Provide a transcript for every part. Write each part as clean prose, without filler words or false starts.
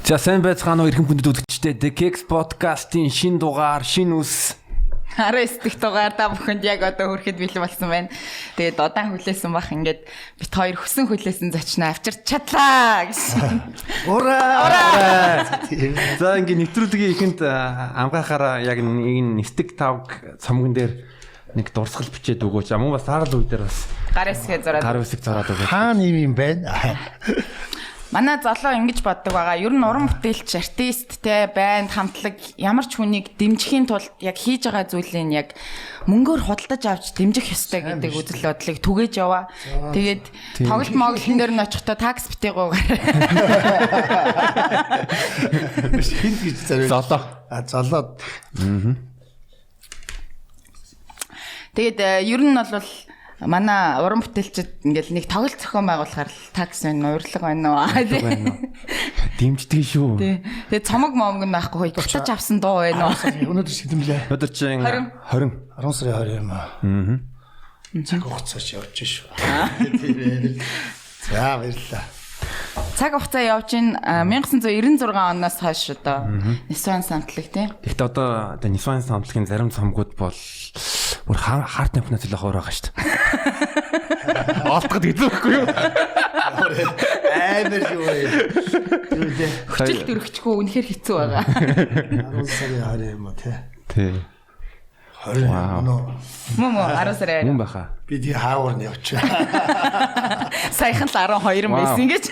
За сайн байцгаана уу эрхэм хүндэт үзэгчдээ The Keks podcast-ийн шинэ дугаар, шинэ үс 19 дахь дугаар та бүхэнд яг одоо хүрэхэд бэлэн болсон байна. Тэгээд удаан хүлээсэн бах ингээд бит хоёр хөсөн хүлээсэн зочноо авчирч чадлаа гэсэн. Ура! За ингээд нэвтрүүлгийн ихэнд амгаахаараа яг энэ нистэг тавг цомгон дээр нэг дурсгал бичээд өгөөч. Мөн бас таарал үе дээр бас гар хэсгээ зураад. Гар хэсэг зураад өгөөч. Хаана юм байна? Манай залуу ингэж боддог байгаа. Ер нь уран бүтээлч, артист те банд хамтлаг ямар ч хүнийг дэмжихийн тулд яг хийж байгаа зүйлийг яг мөнгөөр худалдаж авч дэмжих ёстой гэдэг үзэл бодлыг түгээж яваа. Тэгээд тоглолт моглолтын дээр нь очихдоо такс битэгөө. Хинт гэж зарив. Золоо. Золоод. Тэгээд ер нь бол манай уран бүтээлчд ингээл нэг тоглолт зохион байгуулахаар такс байна, урилга байна уу? Дэмждэг шүү. Тэгээд цомог момог наахгүй хутаж авсан дуу байна уу? Өнөөдөр шидэмлээ. Өдөр чинь 20 сарын 20 юм аа. Цаг хугацаач явж шүү. За баярлалаа. Цаг хугацаа явж ин 1996 оноос хойш одоо Нисван самтлаг тийм. Гэхдээ одоо Нисван самтлагийн зарим цомгууд бол бүр харт напнаас л хоор байгаа шүү дээ. Олдоход хэцүүхгүй юу? Амар юу вэ? Хүчил төрөгчгүй үнэхээр хэцүү байгаа. 10 сарын 20 юм уу тий. 20 Мөн 10 сарын 20. Мөн баха. Би тий хаавар нь явчих. Саяхан л 12 байсан ингэж.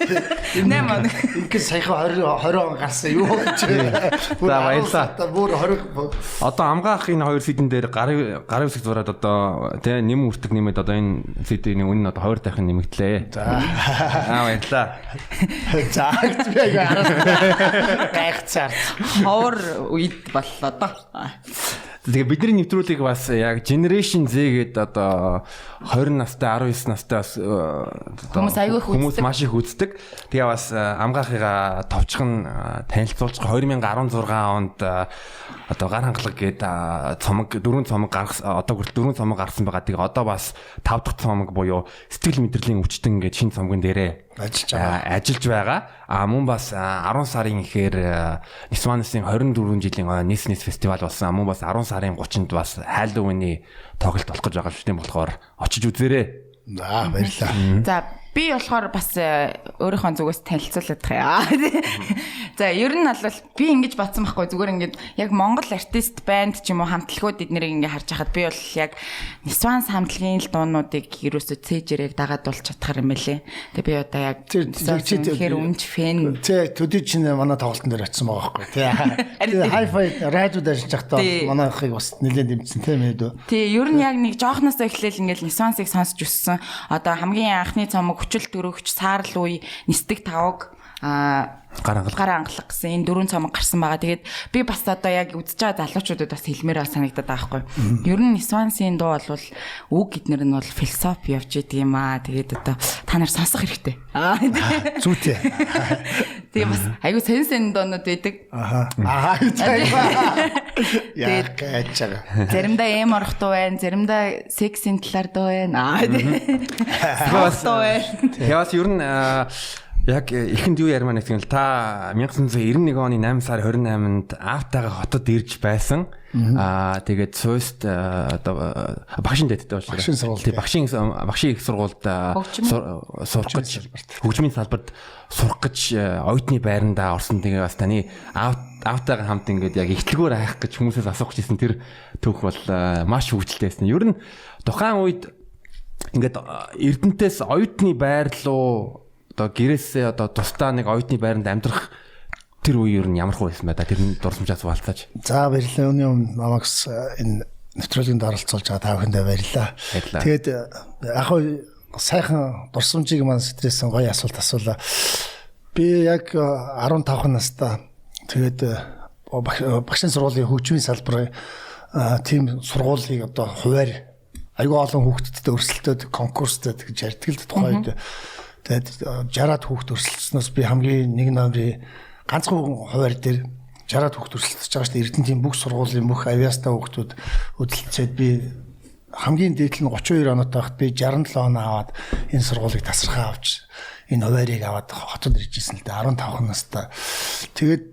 8 он. Ингээд саяхан 20 он гарсан юу гэж. За баярлалаа. Бүр 20 Одоо амгаах энэ хоёр сэдэн дээр гарын хэсэг зураад одоо тий нэм үртэг нэмээд одоо энэ сэдвийн үнэ нь одоо 20 дахин нэмэгдлээ. За. Баярлалаа. За яг араас гайхцаар. Ховор үед боллоо доо. Тэгээ бидний нэвтрүүлгийг бас яг Generation Z гэдэг одоо 20 настай 19 настай бас хүмүүс маш их үздэг. Тэгээ бас амгаахыгаа товчхон танилцуулж 2016 онд одоо гар хангалга гэдэг цомог 4 цомог гаргасан одоо хүртэл 4 цомог гарсан байгаа. Тэгээ одоо бас 5 дахь цомог буюу сэтгэл мэдрэлийн өвчтөн гэдэг шинэ цомгон дээрээ ажиллаж байгаа. Мөн бас 10 сарын ихээр Нисванысын 24 жилийн нийс фестивал болсон. Мөн бас 10 сарын 30-нд бас Halloween-ий тоглолт болох гэж байгаа шүү дээ. Болохоор очиж үзээрэй. За баярлалаа. За би болохоор бас өөрийнхөө зүгээс танилцуулах юм. За ер нь бол би ингэж батсан байхгүй зүгээр ингэж яг Монгол артист банд ч юм уу хамтлагууд эднэрийг ингэ харж хахад би бол яг Нисван хамтлагийн л дуунуудыг ерөөсөө цээжэрэг дагаад бол чадхаар юм байлээ. Тэгээ би одоо яг тэгэхээр үнж фэн. Тэ төдий чинь манай тоглолтын дээр очсон байгаа байхгүй тий. Hi-fi радиод ажиллаж байхдаа манайхыг бас нэлээд дэмжсэн тийм ээ дөө. Тий ер нь яг нэг жоохноос эхлээл ингээл Нисвансыг сонсч өссөн. Одоо хамгийн анхны цомог хүчил төрөгч саарл үе нистэг тавг гар ангалга гэсэн энэ 4 цомог гарсан байгаа. Тэгээд би бас одоо яг үзэж байгаа залуучуудад бас хэлмээр санагдаад байгаа байхгүй. Ер нь Нисвансын дуу бол үг гэднэр нь бол философи явж идэг юм аа. Тэгээд одоо та нар сонсох хэрэгтэй. Зүйтэй. Тэгээд бас айгу сэн доонууд байдаг. Яг гэж байгаа. Заримдаа эм орох дуу байна, заримдаа сексийн талаар дуу байна. Яас ер нь яг эхэнд юу ярмаа нэг тийм та 1991 оны 8 сар 28-нд Автагаа хотод ирж байсан. Тэгээд Суйст одоо багшин дэдтэй уучлаарай. Багшийн их сургуульд сурах гэж хөгжмийн салбарт сурах гэж оюутны байрандаа орсон. Тэгээ бас таны Автагаа хамт ингээд яг ихтлгөөр хайх гэж хүмүүсээс асуух гэсэн тэр түүх бол маш хөвгөлтэй байсан. Ер нь тухайн үед ингээд Эрдэнтээс оюутны байр руу одоо гэрээсээ одоо тусдаа нэг оюутны байранд амьдрах тэр үе ер нь ямар байсан бэ? Тэрний дурсамжаас хуваалцаач. За баярлалаа. Өний өмнө намайгс энэ нэвтрүүлгийн оролцуулж байгаа та бүхэндээ баярлалаа. Тэгээд яг хоо сайхан дурсамжийг маань стрессэн гоё асуулт асуулаа. Би яг 15 настай тэгээд багшийн сургуулийн хөгжмийн салбарын тийм сургуулийг одоо хуваар аюу олон хүүхдүүдтэй өрсөлдөд конкурстэй гэж ярьдаг л тухайд. Тэгээд 60-аад хүүхд өрсөлдснөөс би хамгийн нэг номерын ганцхан хуваар дээр 60-аад хүүхд өрсөлдөж байгаа шүү дээ. Эрдэнэтийн бүх сургуулийн бүх авиастай хүүхдүүд хөдөлцөөд би хамгийн дээд нь 32 оноо тахад би 67 оноо аваад энэ сургуулийг тасархаа авч энэ хуваарийг аваад хотод иржсэн л дээ 15 настай. Тэгээд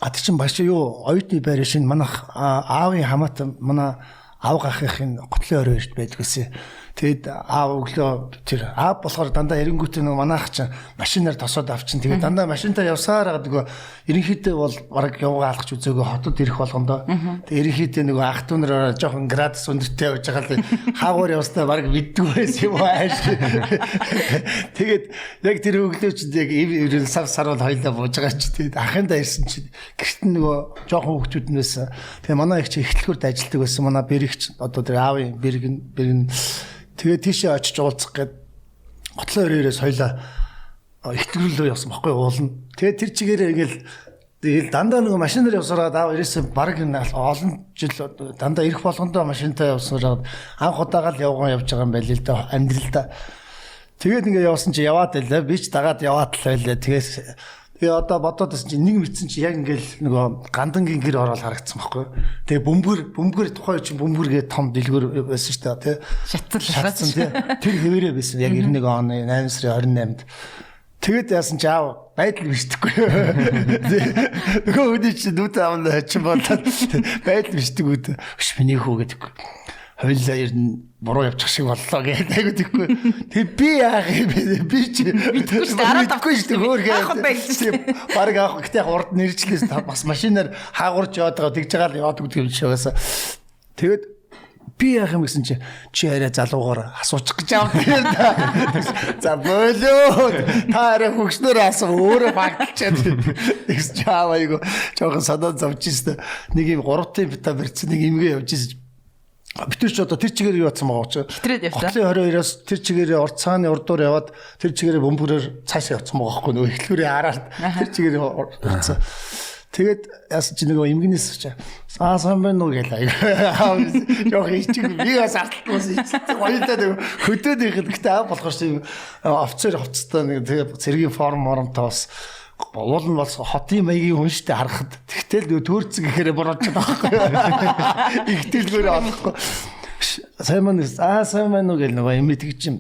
ад чинь баш юу оюутны байр шин манайх аавын хамаат манай аав гахын готлын орой ирд байдаг гэсэн. Тэгэд аав өглөө тэр аав болохоор дандаа эренгүүтээ нөгөө манайх чинь машинаар тосоод авчин. Тэгээд дандаа машинтаа явсаар байгаа нөгөө ерөнхийдөө бол бараг явгаа алхаж үзөөгөө хотод ирэх болгондоо. Тэгээд ерөнхийдөө нөгөө ах トゥ нараа жоохон градус өндөртэй явж байгаа л хаагуур явснаа бараг мэддэг байсан юм ааш. Тэгээд яг тэр өглөө чинь яг ерөн сар бол хоёлаа бууж байгаа ч тэгээд ахындаа ирсэн чинь гэрт нөгөө жоохон хүүхдүүд нь байсан. Тэгээд манай их чи эхлэлгүрд ажилладаг байсан. Манай бэрэгч одоо тэр аавын бэрэг тэгээд тийшээ очиж уулзах гээд готлын өрөөрөөс хоёлаа ихтгэрлөө явсан байхгүй уулна. Тэгээд тэр чигээрээ ингээл дандаа нэг машинаар явсараад аав ирээсээ баг олон жил дандаа ирэх болгондоо машинтай явсараад анх удаагаал явган явж байгаа юм байл л да амьдралдаа. Тэгээд ингээ явсан чи яваад байлаа. Би ч дагаад яваад л байлаа. Тэгээ одоо бодоод байсан чи нэг мэдсэн чи яг ингээл нөгөө гандангийн гэр ороод харагдсан байхгүй. Тэгээ бөмбөр тухай чи бөмбөргээ том дэлгүүр байсан шүү дээ тий. Шатсан тий. Тэр хэвээрээ байсан яг 91 оны 8 сарын 28-нд. Тэгээд яасан чи аав байдал бишдэггүй. Нөгөө үний чи дүүт аавна чи болоод байдал бишдэг үүд. Биш миний хүү гэдэггүй. Хойлоо ирнэ буруу явчих шиг боллоо гэдэг айгу тэггүй. Тэг би яах юм би чи мэдгүй шүү дээ хөөрхөө. Бараг аах гэхдээ урд нэрчлээс бас машинаар хаагурч яваад байгаа тэгж байгаа л яваад гэдэг юм шиг байсан. Тэгэд би яах юм гэсэн чи арай залуугаар асуучих гэж авдаг. За болоо та арай хөгснөр асуу өөрөө багтчаад тэгс чаава айгу жоохон санаа зовж ирсэн. Нэг юм 3-ын бита барьсан нэг имгээ явж ирсэн. Битэр ч одоо тэр чигээр юу атсан байгаа ч. Хитрээд явсан. Готлын 22-оос тэр чигээр урд цааны урдуур яваад тэр чигээр бөмбөрөөр цаашаа явсан байгаа байхгүй нөө эхлүүрээ хараад тэр чигээр урдсан. Тэгээд яасан чи нөгөө имгнээс ч сайн байна уу гэлээ. Жог ичиг би бас арталмаас ичсэн. Хоёулаа нөгөө хөдөөд ихэд гэхдээ аа болохоор чи офицер хувцастай нэг тэгээ цэргийн формтой бас уул нь бол хотын маягийн хүн штэ харахад тэгтэл төөрцөн гэхээр борооч байгаа байхгүй. Ихтэлгүүр олохгүй. Сайн мань сайн мань уу гэл нөгөө юм тэгж юм.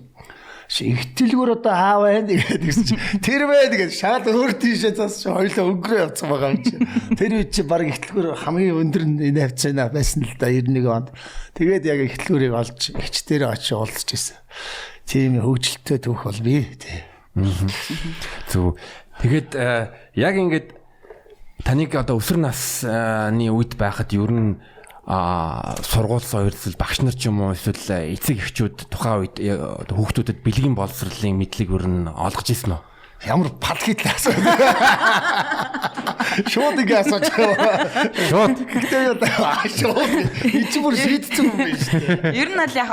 Ихтэлгүүр одоо хаа байна гэдэг чинь тэр байна гэж шал өөр тийшээ цаас хоёлоо өнгөрөө явцсан байгаа юм чи. Тэр үе чи баг ихтэлгүүр хамгийн өндөр энэ хавцаана байсан л да 91 онд. Тэгээд яг ихтэлгүүрийг олж ихчдэрээ очиж уулзж ирсэн. Тийм хөгжилттэй түүх бол би тий. Зөв. Тэгэд яг ингээд таныг одоо өсвөр насны үед байхад ер нь сургууль соёрсол багш нар ч юм уу эсвэл эцэг эхчүүд тухайн үед хүүхдүүдэд бэлгийн боловсролын мэдлэг ер нь олгож ирсэн үү? Ямар палхитлээ асуу. Шууд ингэ асууж байгаа. Шууд. Гэхдээ шууд ич бүр шийдсэн юм байна шүү дээ. Ер нь л яг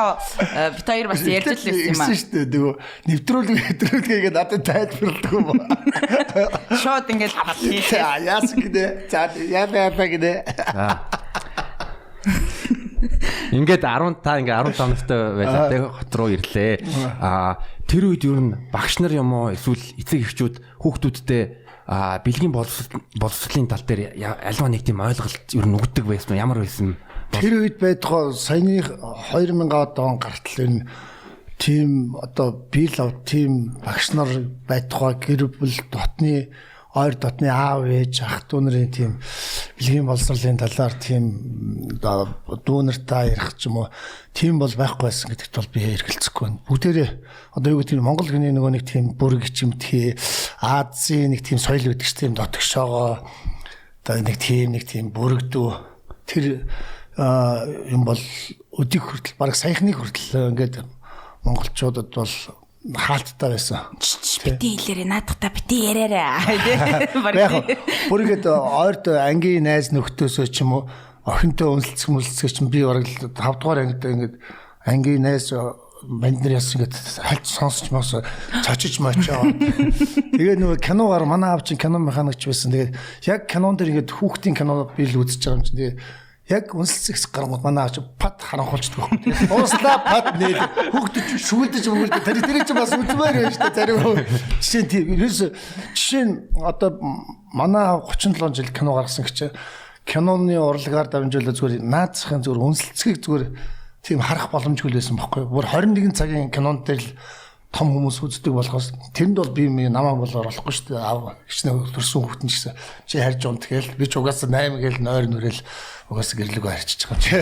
бит хоёр бас ярьж л байсан юм аа. шүү дээ. Нөгөө нэвтрүүлгээгээ надад тайлбарладаг юм ба. Шууд ингэ палхитлээ. Яасан гэдэг. За яа гэдэг. Ингээд 15 настай байлаа тэг хот руу ирлээ. Тэр үед ер нь багш нар юм уу эсвэл эцэг эхчүүд хүүхдүүдтэй бэлгийн боловсролын тал дээр альва нэг тийм ойлголт ер нь өгдөг байсан уу? Ямар байсан? Тэр үед байдгаа саяны 2000 он гартал энэ тийм одоо бил ав тийм багш нар байдгаа гэр бүл дотны ойр дотны аав ээж ах トゥ нарын тийм бэлгийн боловсролын талаар тийм дүүнэртэй ярих ч юм уу тийм бол байхгүй байсан гэдэгт бол би эргэлзэхгүй байна. Бүгдээрээ одоо юу гэдэг нь Монгол гүний нөгөө нэг тийм бүрэг чимтгий Азийн нэг тийм соёл гэдэг чинь тийм дотгошоогоо одоо нэг тийм бүрэгдүү тэр юм бол өдийг хүртэл бараг саяхныг хүртэл ингээд монголчуудад бол хаалттай байсан. Бити хэлээрээ наадахта бити яриараа. Бүргээд ойрд ангийн найз нөхдөөсөө ч юм уу охинтой үнэлцэх ч би бараг 5 дугаар ангид ингээд ангийн найз банд нар яасан ингээд хальт сонсч мос цочиж мочоо. Тэгээ нөгөө киногаар манай аав чинь кино механикч байсан. Тэгээд яг кинон дээр ингээд хүүхдийн кино бил үзэж байгаа юм чинь тэгээ яг үнсэлцэгс гаргууд манай аав чинь пат харанхуулчихдаг байхгүй. Тэгээд дууслаа пат нээд хүүхдэд шүглдэж өгүүлдэг. Тэр чинь бас үзмээр байна шүү дээ. Зарим жишээ тийм жишээ нь одоо манай 37 жил кино гаргасан гэж киноны урлагаар дамжуулаад зүгээр наацхийн зүгээр үнсэлцгийг зүгээр тийм харах боломжгүй байсан байхгүй. Бүр 21 цагийн кинонд дээр л том хүмүүс үздэг болохоос тэнд бол би намаа болоор болохгүй шүү дээ. Аав гिचнээ төрсөн хүүхдэн гэсэн чи харж унт гээл би ч угаасаа 8 гээл нойр нүрэл угаасаа гэрлэг харьчих байгаа чи.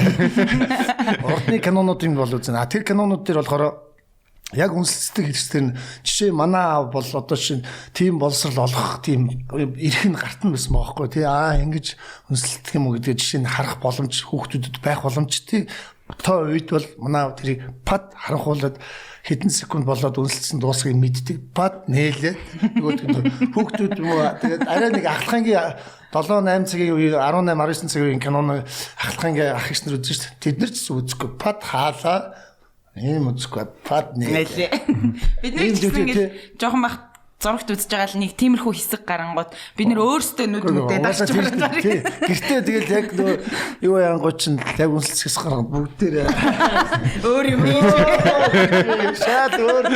Урдны кинонууд юм бол үзэн. Тэр кинонууд дээр болохоор яг үнсэлцдэг хэрэгсдэр нь жишээ манай аав бол одоо шин тийм боловсрал олгох тийм эрх нь гартан байсан байхгүй тий ингэж үнсэлцдэг юм уу гэдэг жишээ нь харах боломж хүүхдүүдэд байх боломжтой тоо үед бол манай аав тэрийг пад харанхуулаад хэдэн секунд болоод үнсэлцэн дуусахыг мэддэг пад нээлээ нөгөө хүүхдүүд юм уу тэгээд арай нэг ахлахангийн 7-8 цагийн үе 18-19 цагийн киноны ахлахангийн ах иш нар үзэн шүү дээ тэд нар ч үзэхгүй пад хаалаа ийм үзэхгүй пад нээлээ бид нэг ч ингэ жоохон бах зурагт үзэж байгаа л нэг тиймэрхүү хэсэг гарангууд бид нэр өөрсдөө нүд мүдээд авч байгаа. Гэртээ тэгэл яг нөө юу яангууд чинь яг үнсэлцгээс гаргад бүгдээр өөр юм шаад өөр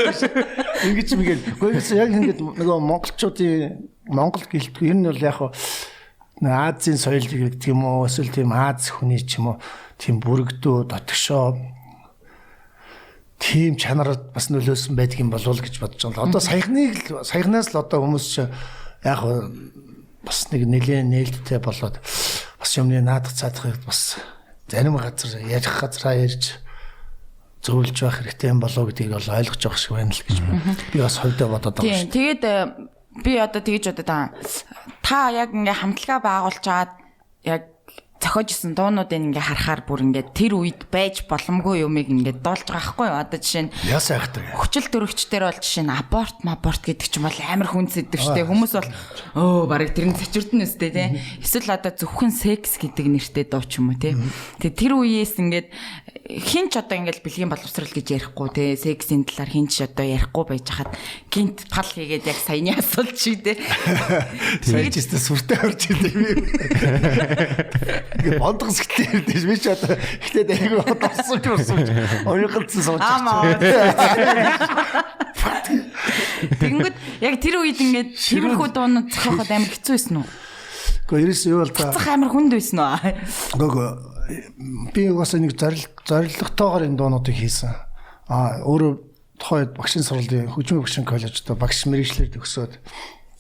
ингэж мэгэл гойс яг ингэж нөгөө монголчуудын монгол гэлтгүй энэ нь бол яг Азийн соёл гэдэг юм уу эсвэл тийм Аз хүний ч юм уу тийм бүрэгдөө дотгошоо тийм чанараад бас нөлөөсөн байдаг юм болов уу гэж бодож байна. Одоо саяхнаас л одоо хүмүүс яг бас нэг нэлээд нээлттэй болоод бас юмны наадах цаадахыг бас зарим газар ярих газараа ярьж зөвлөж байх хэрэгтэй юм болов уу гэдгийг бол ойлгож байгаа шиг байна л гэж би бас хувьдаа бодоод байгаа шүү. Тэгээд би одоо тэгж бодоод та яг ингээ хамтлагаа байгуулж чаад яг зохиожсэн дуунуудыг ингээ харахаар бүр ингээ тэр үед байж боломгүй юмыг ингээ дуулж байгаа байхгүй юу? Одоо жишээ нь ясаа хайхдаг. Хүчил төрөгчдөр бол жишээ нь аборт гэдэг ч юм бол амар хүнсэддэг штэ. Хүмүүс бол барыг тэрний цочирдэн өстэй тий. Эсвэл одоо зөвхөн секс гэдэг нэртэй дуу ч юм уу тий. Тэгээ тэр үеэс ингээд хинч одоо ингээл бэлгийн боловсрал гэж ярихгүй тий. Сексийн талаар хинч одоо ярихгүй байж хаад гинт пал хийгээд яг саяны асуулт шиг тий. Сайжстай сүртэй орж идэв. Гэ бондгос гэтэл биш би ч одоо ихтэй дэйг одсон ойролцсон сууж байна. Тэгэнгүүт яг тэр үед ингээд тиймэрхүү дуунууд зохиоход амар хэцүү байсан уу? Гэхдээ ерөөс юу бол та амар хүнд байсан уу? Гөө би угаасаа нэг зорилготойгоор энэ дуунуудыг хийсэн. Өөрөө тухайд багшийн сургуулийн хөгжмийн багшийн коллежид багш мэргэжлэр төгсөөд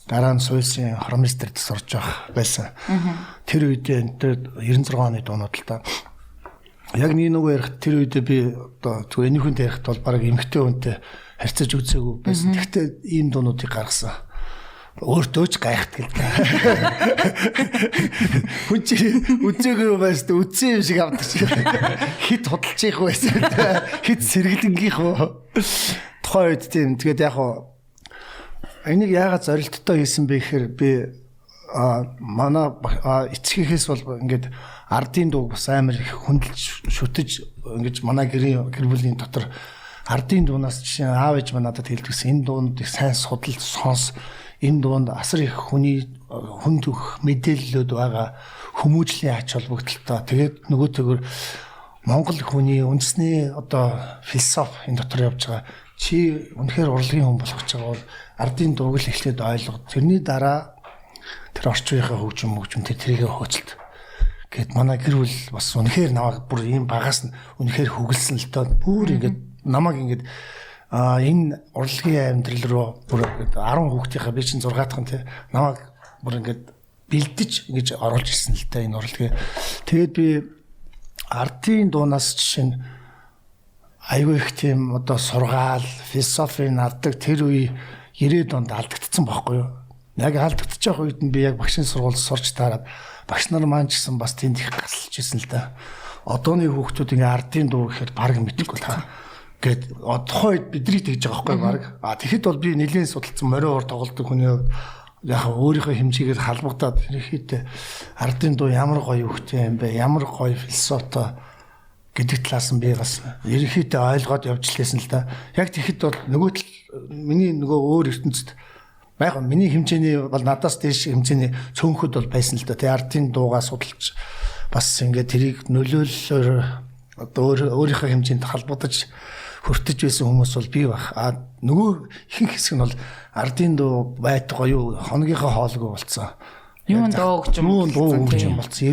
дараа нь суульсын хормистерд сурж байсан. Тэр үед тэр 96 оны дуунууд л та. Яг нэг ярих тэр үед би одоо зүгээр энэ хүнтэй ярихт бол баг эмгтэй хүнтэй харьцаж үзээгүй байсан. Тэгтээ ийм дуунуудыг гаргасан. Өөртөө ч гайхдаг л та. Хүн чи үзээгүй байс та үзсэн юм шиг авдаг шиг. Хит худалж их байсан. Хит сэргэлэнгийнх үү. Тухайн үед тийм тэгээд яг энийг яагаад зорилттой хийсэн бэ гэхээр би манай эцгийнхээс бол ингээд ардын дуу бас амар их хөндлөж шүтэж ингэж манай гэр бүлийн дотор ардын дуунаас жишээ нь аав ээж маань надад хэлдэгсэн энэ дуунуудыг сайн судалж сонс энэ дуунд асар их хүний хүн төх мэдээллүүд байгаа хүмүүжлийн ач холбогдолтой тэгээд нөгөөтэйгөр Монгол хүний үндэсний одоо философи энэ дотор явж байгаа чи үнэхээр урлагийн хүн болох гэж байгаа бол ардын дууг л эхлээд ойлгоод тэрний дараа тэр орчин үеийнхээ хөгжим тэрийг хөөцөлт. Гэт манай гэр бүл бас үнэхээр намайг бүр ийм багаас нь үнэхээр хөглсөн л тоо. Бүр ингээд намайг ингээд энэ урлагийн амьдрал руу бүр 10 хүүхдийнхээ би чинь 6 дахь нь намайг бүр ингээд бэлдэж ингэж оруулж ирсэн л та энэ урлагийн. Тэгээд би ардын дуунаас жишээ нь айгүй их тийм одоо сургаал, философийн авдаг тэр үе 90-ад онд алдагдсан байхгүй юу? Яг алдагдчих үед нь би яг багшийн сургуульд сурч таараад багш нар маань ч гэсэн бас тэнд их гасалж ирсэн л та. Одооны хүүхдүүд ингээ ардын дуу гэхээр баг мэдэхгүй та. Гэт тухайн үед бидний тэгж байгаа байхгүй баг. Тэгэхэд бол би нэлийн судалсан мориор тоглодог хүний хувьд яг өөрийнхөө хэмжээгээр халбагдаад ерөөхдөө ардын дуу ямар гоё хөвтэй юм бэ? Ямар гоё философитой гэдэг талаас нь би бас ерөнхийдөө ойлгоод явж лээсэн л да. Яг тэгэхэд бол миний өөр ертөнцид байгаа миний хэмжээний бол надаас дээш хэмжээний цөөнхөд бол байсан л да. Тэ ардын дуугаа судалж бас ингээд тэрийг нөлөөллөөр одоо өөрийнхөө хэмжээнд холбогдож хүртэж байсан хүмүүс бол бий баг. Нөгөө ихэнх хэсэг нь бол ардын дуу байтугай юу хоногийнхоо хоолойгоо болцсон. Юун дуу хөгжим болсон.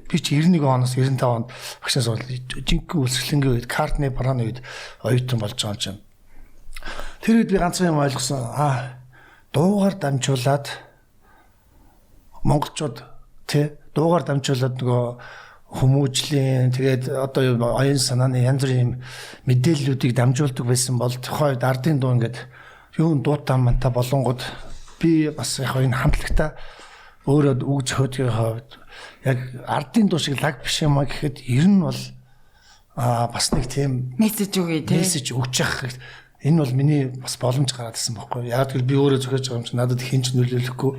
Би ч 91 оноос 95 онд багшаас бол жинхэнэ үлсгэлэнгийн үед Картны барааны үед оюутан болж байгаа юм чинь. Тэр үед би ганцхан юм ойлгосон. Дуугаар дамжуулаад монголчууд дуугаар дамжуулаад нөгөө хүмүүжлийн тэгээд одоо оюун санааны янз бүрийн мэдээллүүдийг дамжуулдаг байсан бол тухайн үед ардын дуу ингээд юун дуутаа манта болонгод би бас яг энэ хамтлагта өөрөө үг зохиодгийн хувьд яг ардын дуу шиг лаг биш юм а гэхэд ер нь бол бас нэг тийм мессеж өгье тий. Мессеж өгч явах энэ бол миний бас боломж гараад ирсэн байхгүй. Яг л би өөрөө зохиож байгаа юм чи надад хинч нөлөөлөхгүй.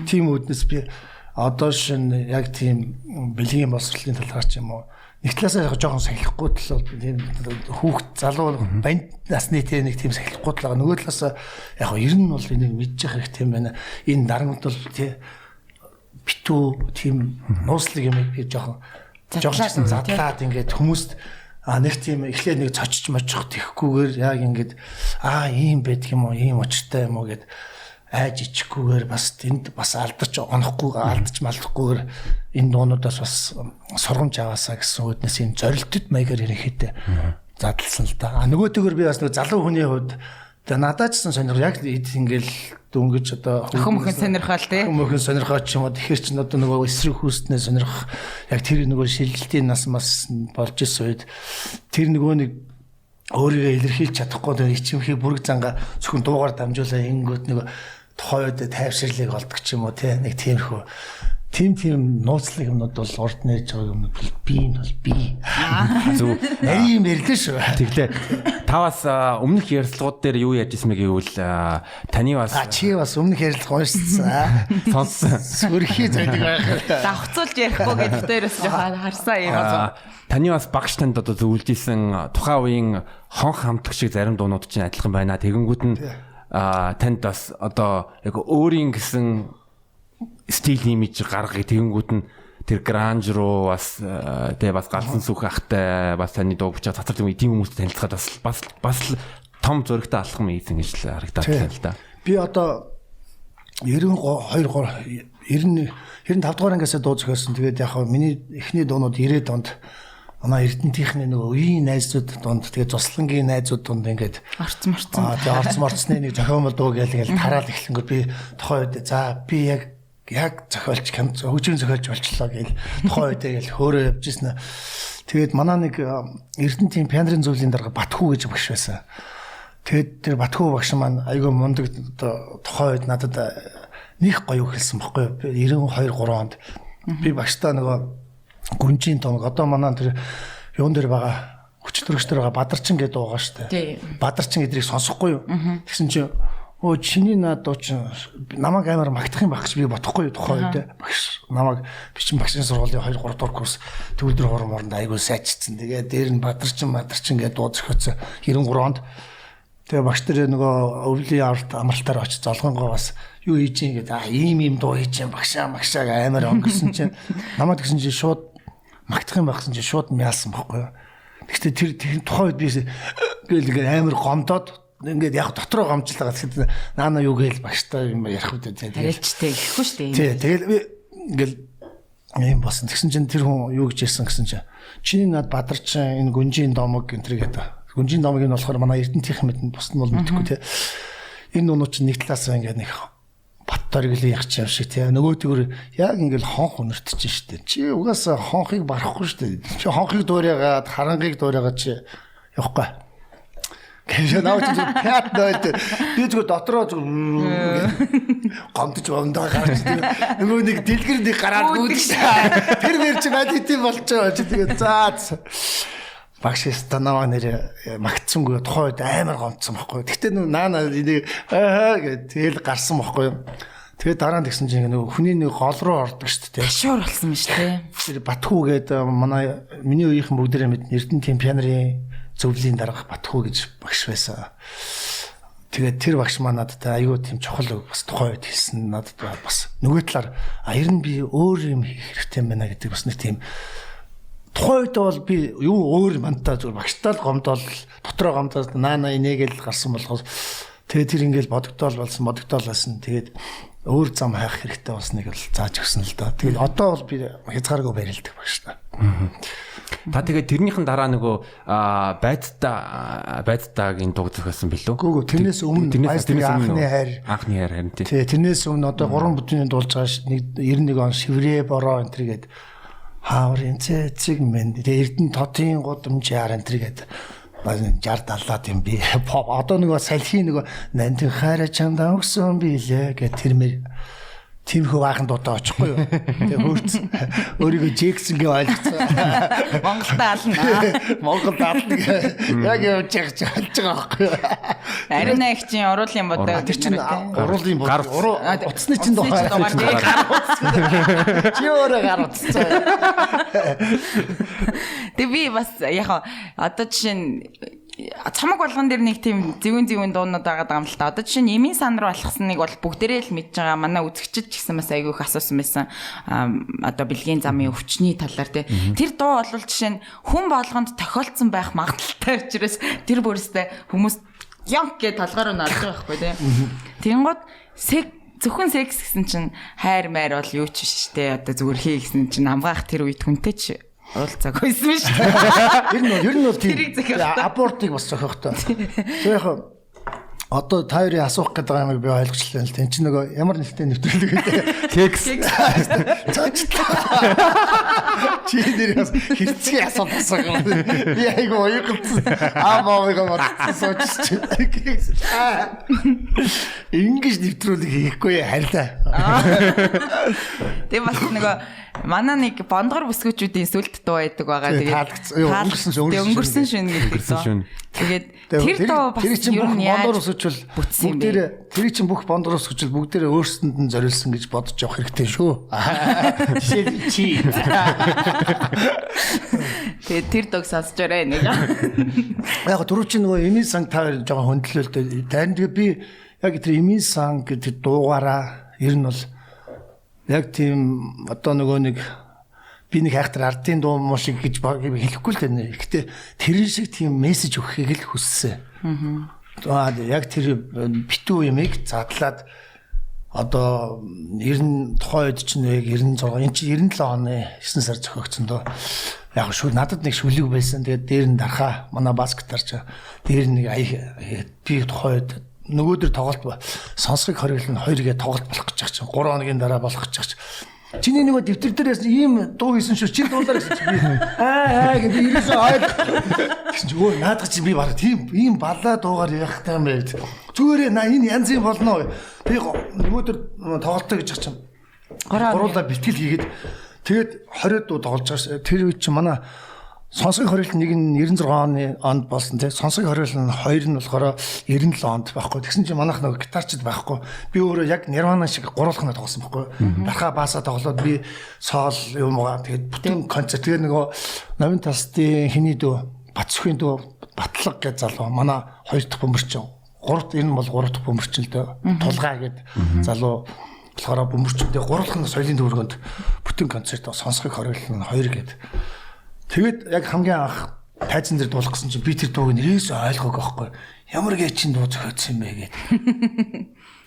Тийм үднэс би одоо шин яг тийм бэлгийн боловсролын талаар ч юм уу нэг талаасаа яг жоохон сахилахгүй тал тийм хүүхд залуу банд насны тийм нэг тийм сахилахгүй тал байгаа. Нөгөө талаасаа яг ер нь бол энийг мэдчих хэрэг тийм байна. Энэ дарамт бол тийм битүү тийм нууцлаг юм би жоохон задлаад ингээд хүмүүст нэг тийм эхлээд нэг цочж мочох тэхгүйгээр яг ингээд ийм байдаг юм уу ийм очтой юм уу гэд айж ичихгүйгээр бас тэнд бас алдаж малдахгүйгээр энэ дуунуудаас бас сургамж аваасаа гэсэн үднэс энэ зорилттой маягаар ерөнхийдөө задлсан л да. Нөгөөдөөр би бас нэг залуу хүний хувьд надад ч сонирхол яг ингээл дөнгөж одоо хүмүүс сонирхол тий. Хүмүүс сонирхоо ч юм уу тэгэхээр ч одоо нөгөө эсрэг хүүснээ сонирхох яг тэр нөгөө шилжилтийн нас мас болж исэн үед тэр нөгөө нэг өөрийгөө илэрхийлж чадахгүй нэг ичимхий бүрэг занга зөвхөн дуугаар дамжуулаа ингэнгүүт нэг тухайн үед тайвширлыг олдог ч юм уу тий нэг тиймэрхүү тийм нууцлаг юмнууд бол урд нээж байгаа юмнууд бол би зөв ийм мэрлээ шүү. Тэглээ та бас өмнөх ярилцлагууд дээр юу ярьжсэн бэ гэвэл таны бас чи бас өмнөх ярилцлага уншсан сонссон сүрхий зайдаг байх. Давхцуулж ярихгүй гэдэг дээрээс жоохон харсан юм. Таны бас багш танд одоо зөвлөжсэн тухайн үеийн хонх хамтг шиг зарим дуунууд чинь адилхан байна. Тэгэнгүүт нь танд бас одоо яг өөрийн гэсэн стил имиж гаргахыг тэгэнгүүт нь тэр гранж руу бас тэгээ бас галсан сүх ахтай бас таны дуу бичиж цацрал юм тийм хүмүүстэй танилцахад бас том зөрөгтэй алхам ийсэн гэж л харагдаад байна л да. Би одоо 95 дугаар ангиасаа дуу зохиосон. Тэгээд яг миний эхний дуунууд 90-ад онд манай Эрдэнэтийнхний нөгөө үеийн найзууд донд тэгээд Зослонгийн найзууд донд ингээд орцморцны нэг зохиомол дуу гээл тараал эхлэнгүүт би тухайн үед би яг зохиолч хөгжим зохиолч болчлоо гээл тухайн үед гээл хөөрөө явж ирсэн. Тэгээд манай нэг Эрдэнэтийн пианрын зөвлөлийн дарга Батхүү гэж багш байсан. Тэгээд тэр Батхүү багш маань айгүй мундаг тухайн үед надад нэг гоё хэлсэн баггүй 92 3 онд би багштай нөгөө гүнжийн тоног одоо манай тэр юун дээр байгаа хүчтөрөгчдөр байгаа Бадарчин гэдэг байгаа шүү дээ. Бадарчин эдрийг сонсохгүй юу? Тэгсэн чинь чиний наад дуу чинь намайг амар магтах юм багч би бодохгүй тухайн үед багш намайг бичин багшийн сургуулийн 2 3 дугаар курс төвлөр хорморнд айгүй сайжчихсан. Тэгээд дээр нь Бадарчин гэдэг дуу зохиоцсон 93 онд. Тэгээ багш тэр нөгөө өвлийн амралтаар очиж золгонгоо бас юу хийж ийн гэдэг ийм дуу хийж ийн багшаа амар өнгөрсөн чинь намайг тэгсэн чинь шууд магтах юм багсан чинь шууд мяалсан байхгүй юу. Гэхдээ тэр тухайн үед би гээл амар гомдоод ингээд яг дотроо гомжлаа гэхэд наана юу гээл багштай юм ярих үү тэгээд хэлжтэй гэхгүй шүү дээ. Тий тэгэл би ингээл юм болсон. Тэгсэн чинь тэр хүн юу гэж ярьсан гэсэн чинь чиний над Бадарчин энэ гүнжийн домог энтэр гэдэг. Гүнжийн домог нь болохоор манай Эрдэнэтийн мэдэн бус нь бол мэдэхгүй тий. Энэ нуунууд чинь нэг талаасаа ингээд нэг Баттарглийн ягч юм шиг тий. Нөгөөдгөр яг ингээл хонх өнөртөж штэ. Чи угаасаа хонхыг барахгүй штэ. Чи хонхыг дуурайгаад харангыг дуурайгаад чи явахгүй. Гэвч навч пят дойд. Би зүгээр дотроо зүгээр гомдож гомдоо гарч нөгөө нэг дэлгэр нэг гараад гүйдэж тэр нэр чи бад идэм болж байгаа чи тэгээ заа багш станава нэр магтсангүй тухайд амар гомдсон байхгүй. Гэтэ наана энийг гээд тэгэл гарсан байхгүй. Тэгээд дараа нь тэгсэн чинь нөгөө хүний нэг гол руу ордог шүү дээ. Ташуур болсон юм шүү дээ. Тэр Батхүү гэдэг манай миний үеийнхэн бүгдээрээ мэднэ Эрдэнэтийн пианерын зөвлөлийн дарга Батхүү гэж багш байсан. Тэгээд тэр багш маань надад аюу тийм чухал бас тухай үед хэлсэн надад бас нөгөө талаар ер нь би өөр юм хийх хэрэгтэй юм байна гэдэг бас нэг тийм тухай үед бол би юу өөр мантаа зүгээр багштай л гомдол дотроо гомдол наана инээгээл гарсан болохоос тэгээд тэр ингээл бодогдоол болсон тэгээд өөр зам хайх хэрэгтэй болсныг бол зааж өгсөн л доо. Тэгээд одоо бол би хязгааргүй барилдаг багш та. Та тэгээд тэрнийхэн дараа нөгөө байцтаагийн дуг зохиосон билүү? Гүг тэрнээс өмнө анхны хайр харин тий. Тэрнээс өмнө одоо 3 бүтэний дуулж байгаа нэг 91 он шиврээ бороо энэ төр гээд хааврын цэцэг мэн тэгээд Эрдэнэ тотын гудамж яар энэ төр гээд 60 70-аад юм би одоо нөгөө салхи нөгөө нандин хайраа чамдаа өгсөн билээ гэх тэрмэр тиймхүү баахан дуудаа очихгүй юу. Тэгээ хөөц өөрийгөө Джексонгийн ойлгоцсон. Монголд ална. Яг явж байгаа байхгүй юу. Ариун агчийн уруулын бодоо тэр чинь уруулын бодоо утасны чинь дугаар. Чи өөрөө гар утсан. Тэг би бас яг одоо жишээ нь цамаг болгон дээр нэг тийм зэвэн дуунууд байгаа юм л та. Одоо жишээ нь эмийн сан руу алхасныг бол бүгдээрээ л мэдж байгаа. Манай үзэгчид ч гэсэн бас айгүй их асуусан байсан. Одоо бэлгийн замын өвчний талаар тий. Тэр дуу бол жишээ нь хүн болгонд тохиолдсон байх магадaltaй учраас тэр бүрстэ хүмүүс янк гэж толгоор нь олж байгаа байхгүй тий. Тэнгууд зөвхөн секс гэсэн чинь хайр майр бол юу ч биш тий. Одоо зүгээр хий гэсэн чинь амгаах тэр үед хүнтэй ч уулзааг байсан шүү дээ. Ер нь бол тийм абортыг бас зохиохтой. Тэгээ яг одоо та хоёрын асуух гэдэг юмыг би ойлгочлаа л тийм. Энд чинь нөгөө ямар нэлтэй нэвтрүүлэг гэдэг. Кекс. Чи нэрээс хэрцгий асуусан юм. Би айгу оюутсан. Моёг бодсон сууч. Ингэж нэвтрүүлэг хийхгүй харилаа. Тэгээ бас нөгөө манай нэг бондгор бүсгүүчүүдийн сүлд дуу байдаг байгаа. Тэгээд өнгөрсөн шөнө гэдэг. Тэгээд тэр дуу бас ер нь бондгор бүсгүүчл бүгдээрээ тэр чинь бүх бондгор бүсгүүчл бүгдээрээ өөрсдөнд нь зориулсан гэж бодож явах хэрэгтэй шүү. Жишээ чи. Тэгээд тэр дог сонсож орой нэг. Яг түрүү чинь нөгөө эмийн сан та жоохон хөндлөлтэй. Тань тэгээ би яг тэр эмийн сан гэдэг дуугаараа ер нь бол яг тийм одоо нөгөө нэг би нэг хайхтар ардын дуу муу шиг гэж хэлэхгүй л тань. Гэхдээ тэрэн шиг тийм мессеж өгөхийг л хүссэн. Яг тэр битүү юмыг задлаад одоо 90 тухайн үед чинь яг 96 энэ чинь 97 оны 9 сар зохиогдсон доо. Яг шүү надад нэг шүлэг байсан. Тэгээд дээр нь дарахаа манай бас гитарч дээр нэг би тухайн үед нөгөөдөр тоглолт сонсхийг хориглон 2 гээ тоглолт болох гэж чинь 3 хоногийн дараа болох гэж чинь чиний нөгөө дэвтэр дээрээс ийм дуу хийсэн шүү чи дуулаа гэсэн чи би гэдэг ерөөсөө гэсэн чи өө наадах чи би баг тийм ийм балаа дуугаар явах юм байд зүгээр энэ янзын болно би нөгөөдөр тоглолтоо гэж чинь гуруула бэлтгэл хийгээд тэгээд 20 дуу тоглож байгаа тэр үед чи манай сонсгийн хориглол нэг нь 96 онд болсон тий. Сонсгийн хориглол нь хоёр нь болохоор 97 онд байхгүй. Тэгсэн чинь манайх нөгөө гитарчд байхгүй. Би өөрөө яг Nirvana шиг гуруулхнаа тоглосон байхгүй. Дархаа баасаа тоглоод би соол юм уу тэгээд бүтэн концерт тэгээ нөгөө Новин Тастын хиний дүү Батсөхийн дүү Батлаг гэж залуу манай 2 дахь бөмбөрчин. 3 энэ бол 3 дахь бөмбөрчин л дээ. Тулгаа гэд залуу болохоор бөмбөрчөндөө гуруулхнаа соёлын дүүргэнд бүтэн концерт сонсгийн хориглол нь 2 гэд тэгээд яг хамгийн анх тайзан дээр дуулах гэсэн чинь би тэр дууг нэрээс ойлгоогүй байхгүй. Ямар гээчин дуу зохиодсон юм бэ гэдэг.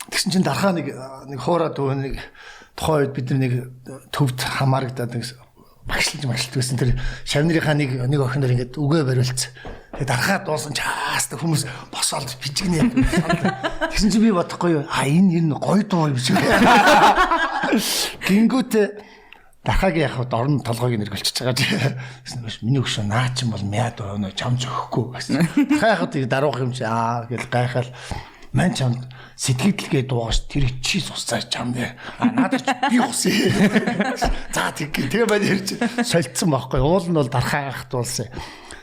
Тэгсэн чинь дархаа нэг хуураа дуу нэг тухайн үед бид нэг төвд хамаарагдаад нэг багшлж байсан. Тэр шавнырынхаа нэг охин нар ингээд үгээ бариулц. Тэгээд дархаа дуусан чааста хүмүүс босоод бичгнээ. Тэгсэн чинь би бодохгүй юу. Энэ гоё дуу юм шиг. Гингүүтээ дахаагийн яг дорн толгойг нэргэлчихэж байгаа. Гэсэн миний өгшөө наа чин бол мяд өнөө чамж өгөхгүй гэсэн. Дахиад яг даруух юм чи гэж гайхал мань чамд сэтгэлгээ дуугаш тэр чи сусцаа чам дээ. Надад ч би усээ. За тэгээ байна ярьж солилцсон байхгүй. Уул нь бол дархаа гахт болсон.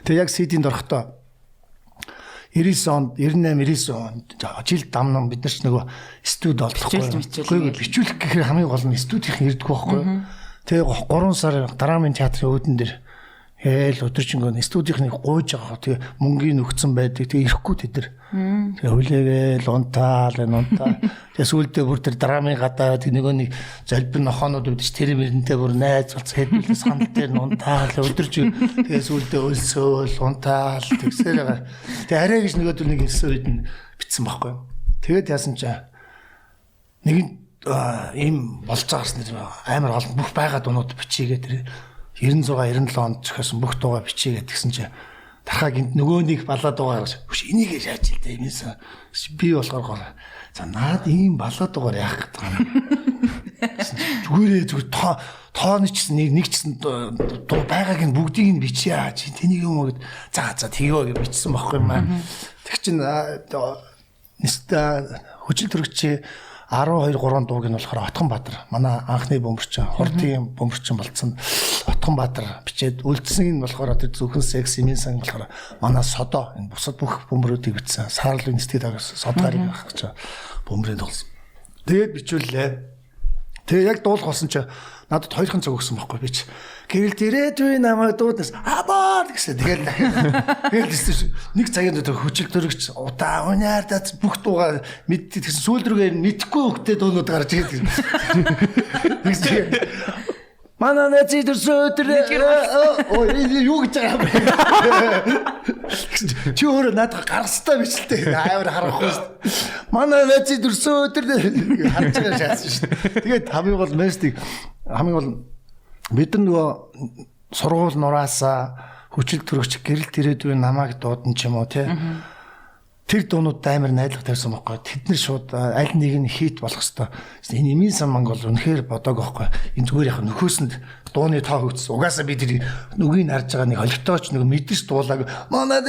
Тэгээ яг CD-нд орохдоо 99 онд 98 99 онд жил дамнан бид нар ч нөгөө студ олдохгүй бичүүлэх гэхээр хамгийн гол нь студийнх ирдэг байхгүй. Тэгээ 3 сар драмын театрын өөдөн дээр Ээл өдөржингөө студийнхны гуйж байгаа. Тэгээ мөнгөний нөхцөн байдаг. Тэгээ ирэхгүй тэд нар. Тэгээ хүлээгээл унтаал. Тэгээ сүүлдээ бүр тэр драмын гадаа нөгөө нэг залбир нохоонууд үүдэж тэр мөрөнтэй бүр найз болц хэдүүлээ санал дээр унтаал. Өдөржин тэгээ сүүлдээ өлсөөл унтаал тэгсээр байгаа. Тэгээ арай гэж нөгөө төр нэг хэлсэн үед нь битсэн байхгүй. Тэгээд яасан ч нэг ийм болж байгаас нэр амар олон бүх байгаа дуунууд бичигээ тэр 96 97 онд зохиосон бүх дуугаа бичигээд гэсэн чинь тархаа гинт нөгөө нэг балаад дуугаар биш энийг яаж хэлдэг юм эсэ би болохоор за наад ийм балаад дуугаар яах гэдэг юм зүгээр тооны ч нэг ч дуу байгааг нь бүгдийг нь бичээ чи тэнийг юм уу гэд за тэгөө гэж бичсэн байхгүй юм аа тэг чин нэстэ хүчил төрөгч 12 3 дууг нь болохоор Отгонбаатар манай анхны бөмбөрчин хурдын бөмбөрчин болцсон Отгонбаатар бичээд үлдсэн нь болохоор тэр зөвхөн секс имэн сан болохоор манай содо энэ бусад бүх бөмбөрүүдийг бичсэн саарлын нэстэг дагаас содгарыг авах гэж бөмбөрөнд болсон. Тэгээд бичүүллээ. Тэгээ яг дуулах болсон чи надад 2 цаг өгсөн байхгүй би чи гэрэл дээрээ намайг дуудаас абаа гэсэн тэгэл нэг цагийн дотор хүчил төрөгч удаа унаарда бүх дуугаа мэддэг гэсэн сүүл рүүгээ мэдхгүй хөхтэй дуунууд гарч ирдэг. Манай нэци төрсөдөр юу гэж байгаа юм. Чи өөрөө надад гаргастай бичлээ амар харахгүй шүү дээ. Манай нэци төрсөдөр харж байгаа шаасан шүү дээ. Тэгээд хамгийн гол мэстик хамгийн гол бид нөгөө сургууль нураасаа хүчил төрөгч гэрэл ирээдүй намайг дуудан ч юм уу тий. Тэр дуунууд амар найдлага тавьсан байхгүй. Тэд нар шууд аль нэг нь хит болох хэвээр. Энэ имийн сан манг бол үнэхээр бодог байхгүй. Энэ зүгээр яг нөхөөсөнд дууны тоо хөвцсөн. Угаасаа би тэр нүгийг харж байгаа нэг олигтооч нэг мэдэрч дуулааг манад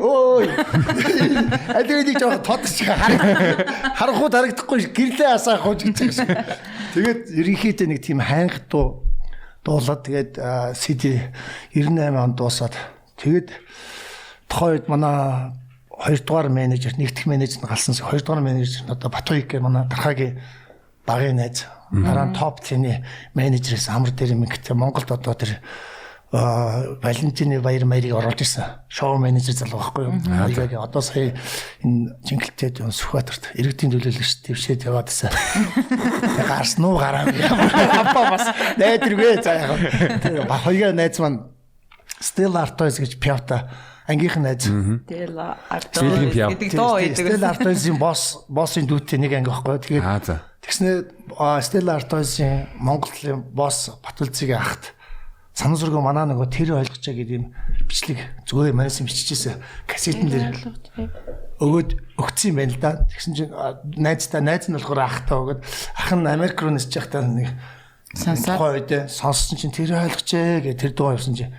ой. Адилыг жоо тодч харахгүй харагдахгүй гэрлээ асаах хож гэж байгаа. Тэгээд ерөнхийдөө нэг тийм хайнх дуулаад тэгээд CD 98 онд дуусаад тэгээд тухайд манай 2 дугаар менежер нэгдэх менежер галсан 2 дугаар менежер одоо Батуйг гэх манай дархагийн багийн найз дараа нь топ цэний менежерээс амар дээр юм гэхдээ Монголд одоо тэр Валентины баяр маярыг оруулж ирсэн шоу менежер залуу байхгүй юу. Аяагийн одоо сая энэ Жингэлтэд Сүхбаатарт иргэдийн төлөөлөгч твшээд яваад байсан. Гарс нуу гараа апа бас найдргүй заа яг. Тэр хоёрын найз маань Stella Artois гэж пиавта ангийнх нь найз. Stella Artois гэдэг доо байдаг. Stella Artois-ийн боссын дүүтэй нэг анги байхгүй. Тэгээд тэгснээр Stella Artois-ийн Монголын босс Батүлцгийн ахт санаа зураг манаа нөгөө тэр ойлгочаа гэдэг юм бичлэг зүгээр манайс юм биччихсэн кассетэн дээр өгөөд өгсөн юм байна л да. Тэгсэн чинь найз нь болохоор ахтаа өгөөд ах нь Америк руу нисэж байхдаа нэг сонссон чинь тэр ойлгочээ гэх тэр дуу явсан чинь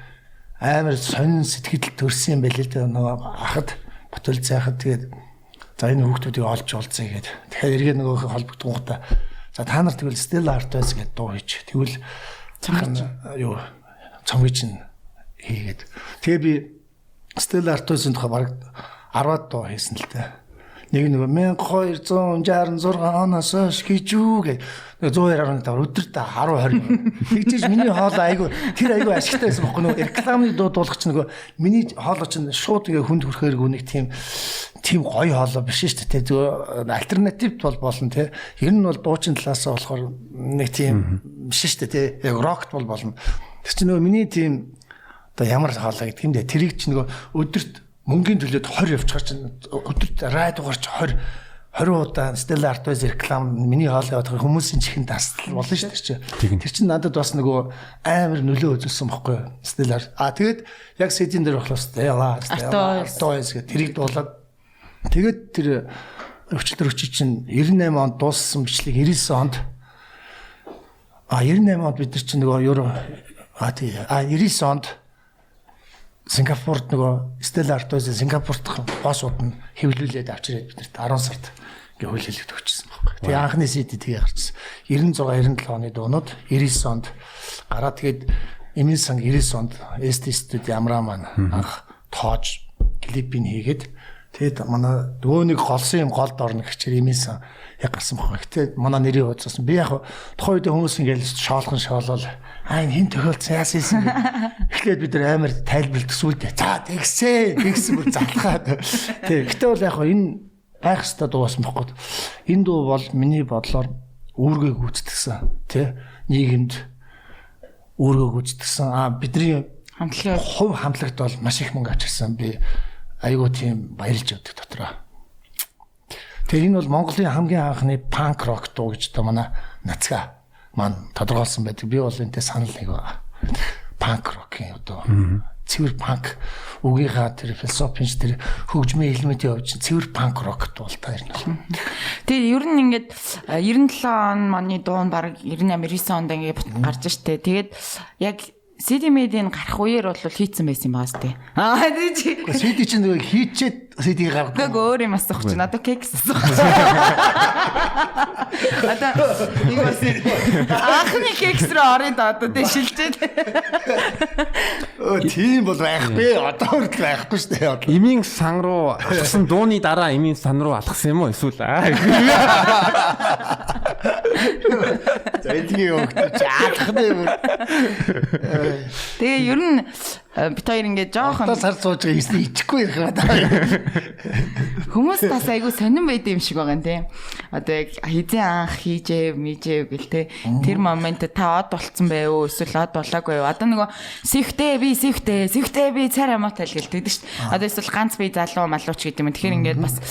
амар сонин сэтгэл төрсөн юм байл л да нөгөө ахад Батүл цайхад тэгээд за энэ хүүхдүүдийг олж уулзъя гэдэг. Тэгэхээр эргээ нөгөө холбогдсон гутаа за та нар тэгвэл Stella Artois гэдэг дуу хийж тэгвэл юу цамгийн чинь хийгээд тэгээ би Stella Artois-ын тухай бараг 10-аад дуу хийсэн л дээ. Нэг 1266 оноос хичүү гэ 120 давар өдөрт 10 20 тэгжээж миний хоол айгу тэр айгу ашигтай байсан бохоо нөгөө рекламны дуу дуулах чинь нөгөө миний хоолоо чинь шууд ингээ хүнд хүрхээргүй нэг тийм гоё хоолоо биш шүү дээ зүгээр альтернатив бол болно те ер нь бол дуучин талаасаа болохоор нэг тийм биш шүү дээ те яг рокт бол болно тэр чинь нөгөө миний тийм одоо ямар хоолоо гэдэг юм дээ тэрийг чинь нөгөө өдөрт мөнгөний төлөөд 20 явчихар чинь өдөрт радиогоор 20 удаа Stella Artois реклам миний хоолой явах хүмүүсийн чихэнд тасдал болно шүү дээ. Тэр чинь надад бас нөгөө амар нөлөө үзүүлсэн бохгүй юу? Stella тэгээд яг CD-н дээр болохоор Stella Artois гэх тэрийг дуулаад тэгээд тэр өвчтөр өгчий чинь 98 онд дууссан бичлэг 99 онд 98 онд бид нар чинь нөгөө Euro 99 онд Сингапурт нөгөө Stella Artois Сингапурт боссууд нь хэвлүүлээд авчирээд биднэрт 10 сард ингээ хөлөөлөлт өгчсэн байхгүй. Тэгээ анхны CD тэгээ гарчсан. 96 97 оны дуунууд 99 онд гараад тэгээд Эмин сан 99 онд ST студи Амраа маань анх тоож клипийг хийгээд тэгээд манай нөгөө нэг голсын голд орно гэхчээр имээсэн яг гарсан баг. Гэтэ манай нэрийн хуудсаас би яг тухайн үед хүмүүс ингээл шоолхон шоолол хин тохиолдсон яасан юм. Эхлээд бид нар амар тайлбарлалт сүлдээ. За тэгсэн бүр залхаад. Тэг. Гэтэ бол яг энэ байх хэвээр дуусан баггүй. Энэ дуу бол миний бодлоор үүргээ гүйцэтгсэн тий нийгэмд үүргээ гүйцэтгсэн. Бидний хамтлагийн хувь хамтлагт бол маш их мөнгө авчирсан. Би айгуу тийм баярлж явдаг дотроо. Тэгээ энэ бол Монголын хамгийн анхны панк рок дуу гэж одоо манай нацгаа маань тодорхойлсон байдаг. Би бол энэтэй санал нэг байгаа. Панк рокийн одоо цэвэр панк үгийнхаа тэр философич тэр хөгжмийн элементийн явж цэвэр панк рок дуултаа ирнэ. Тэгээ ер нь ингээд 97 он манай дуу нь баг 98 9 онд ингээд гарч штэ. Тэгээд яг CD Made-ийн гарах үеэр бол хийцэн байсан юм байна тий. Гэхдээ CD чинь нөгөө хийчээд CD гаргадаг. Нэг өөр юм асуух чинь надад кекс асуух. Одоо нэг бас анхны кекс рүү орё да одоо тий шилжээд. Тийм бол байхгүй. Одоо хүртэл байхгүй шүү дээ. Имийн сан руу алхсан дууны дараа имийн сан руу алхсан юм уу эсвэл Зайдгийн өгч аалхна юм. Тэгээ ер нь бит хоёр ингээд жоохон одоо сар сууж байгаа хийсэн ичихгүй юм байна. Хүмүүс тас айгу сонирн байд юм шиг байгаа юм тий. Одоо яг хизээ анх хийжээ мижээ гэл тий. Тэр момент та од болцсон байв уу эсвэл од болоогүй юу? Одоо нөгөө сэвтэй би цар амаатай л гэлдэг шүү дээ. Одоо эсвэл ганц би залуу малууч гэдэг юм. Тэгэхээр ингээд бас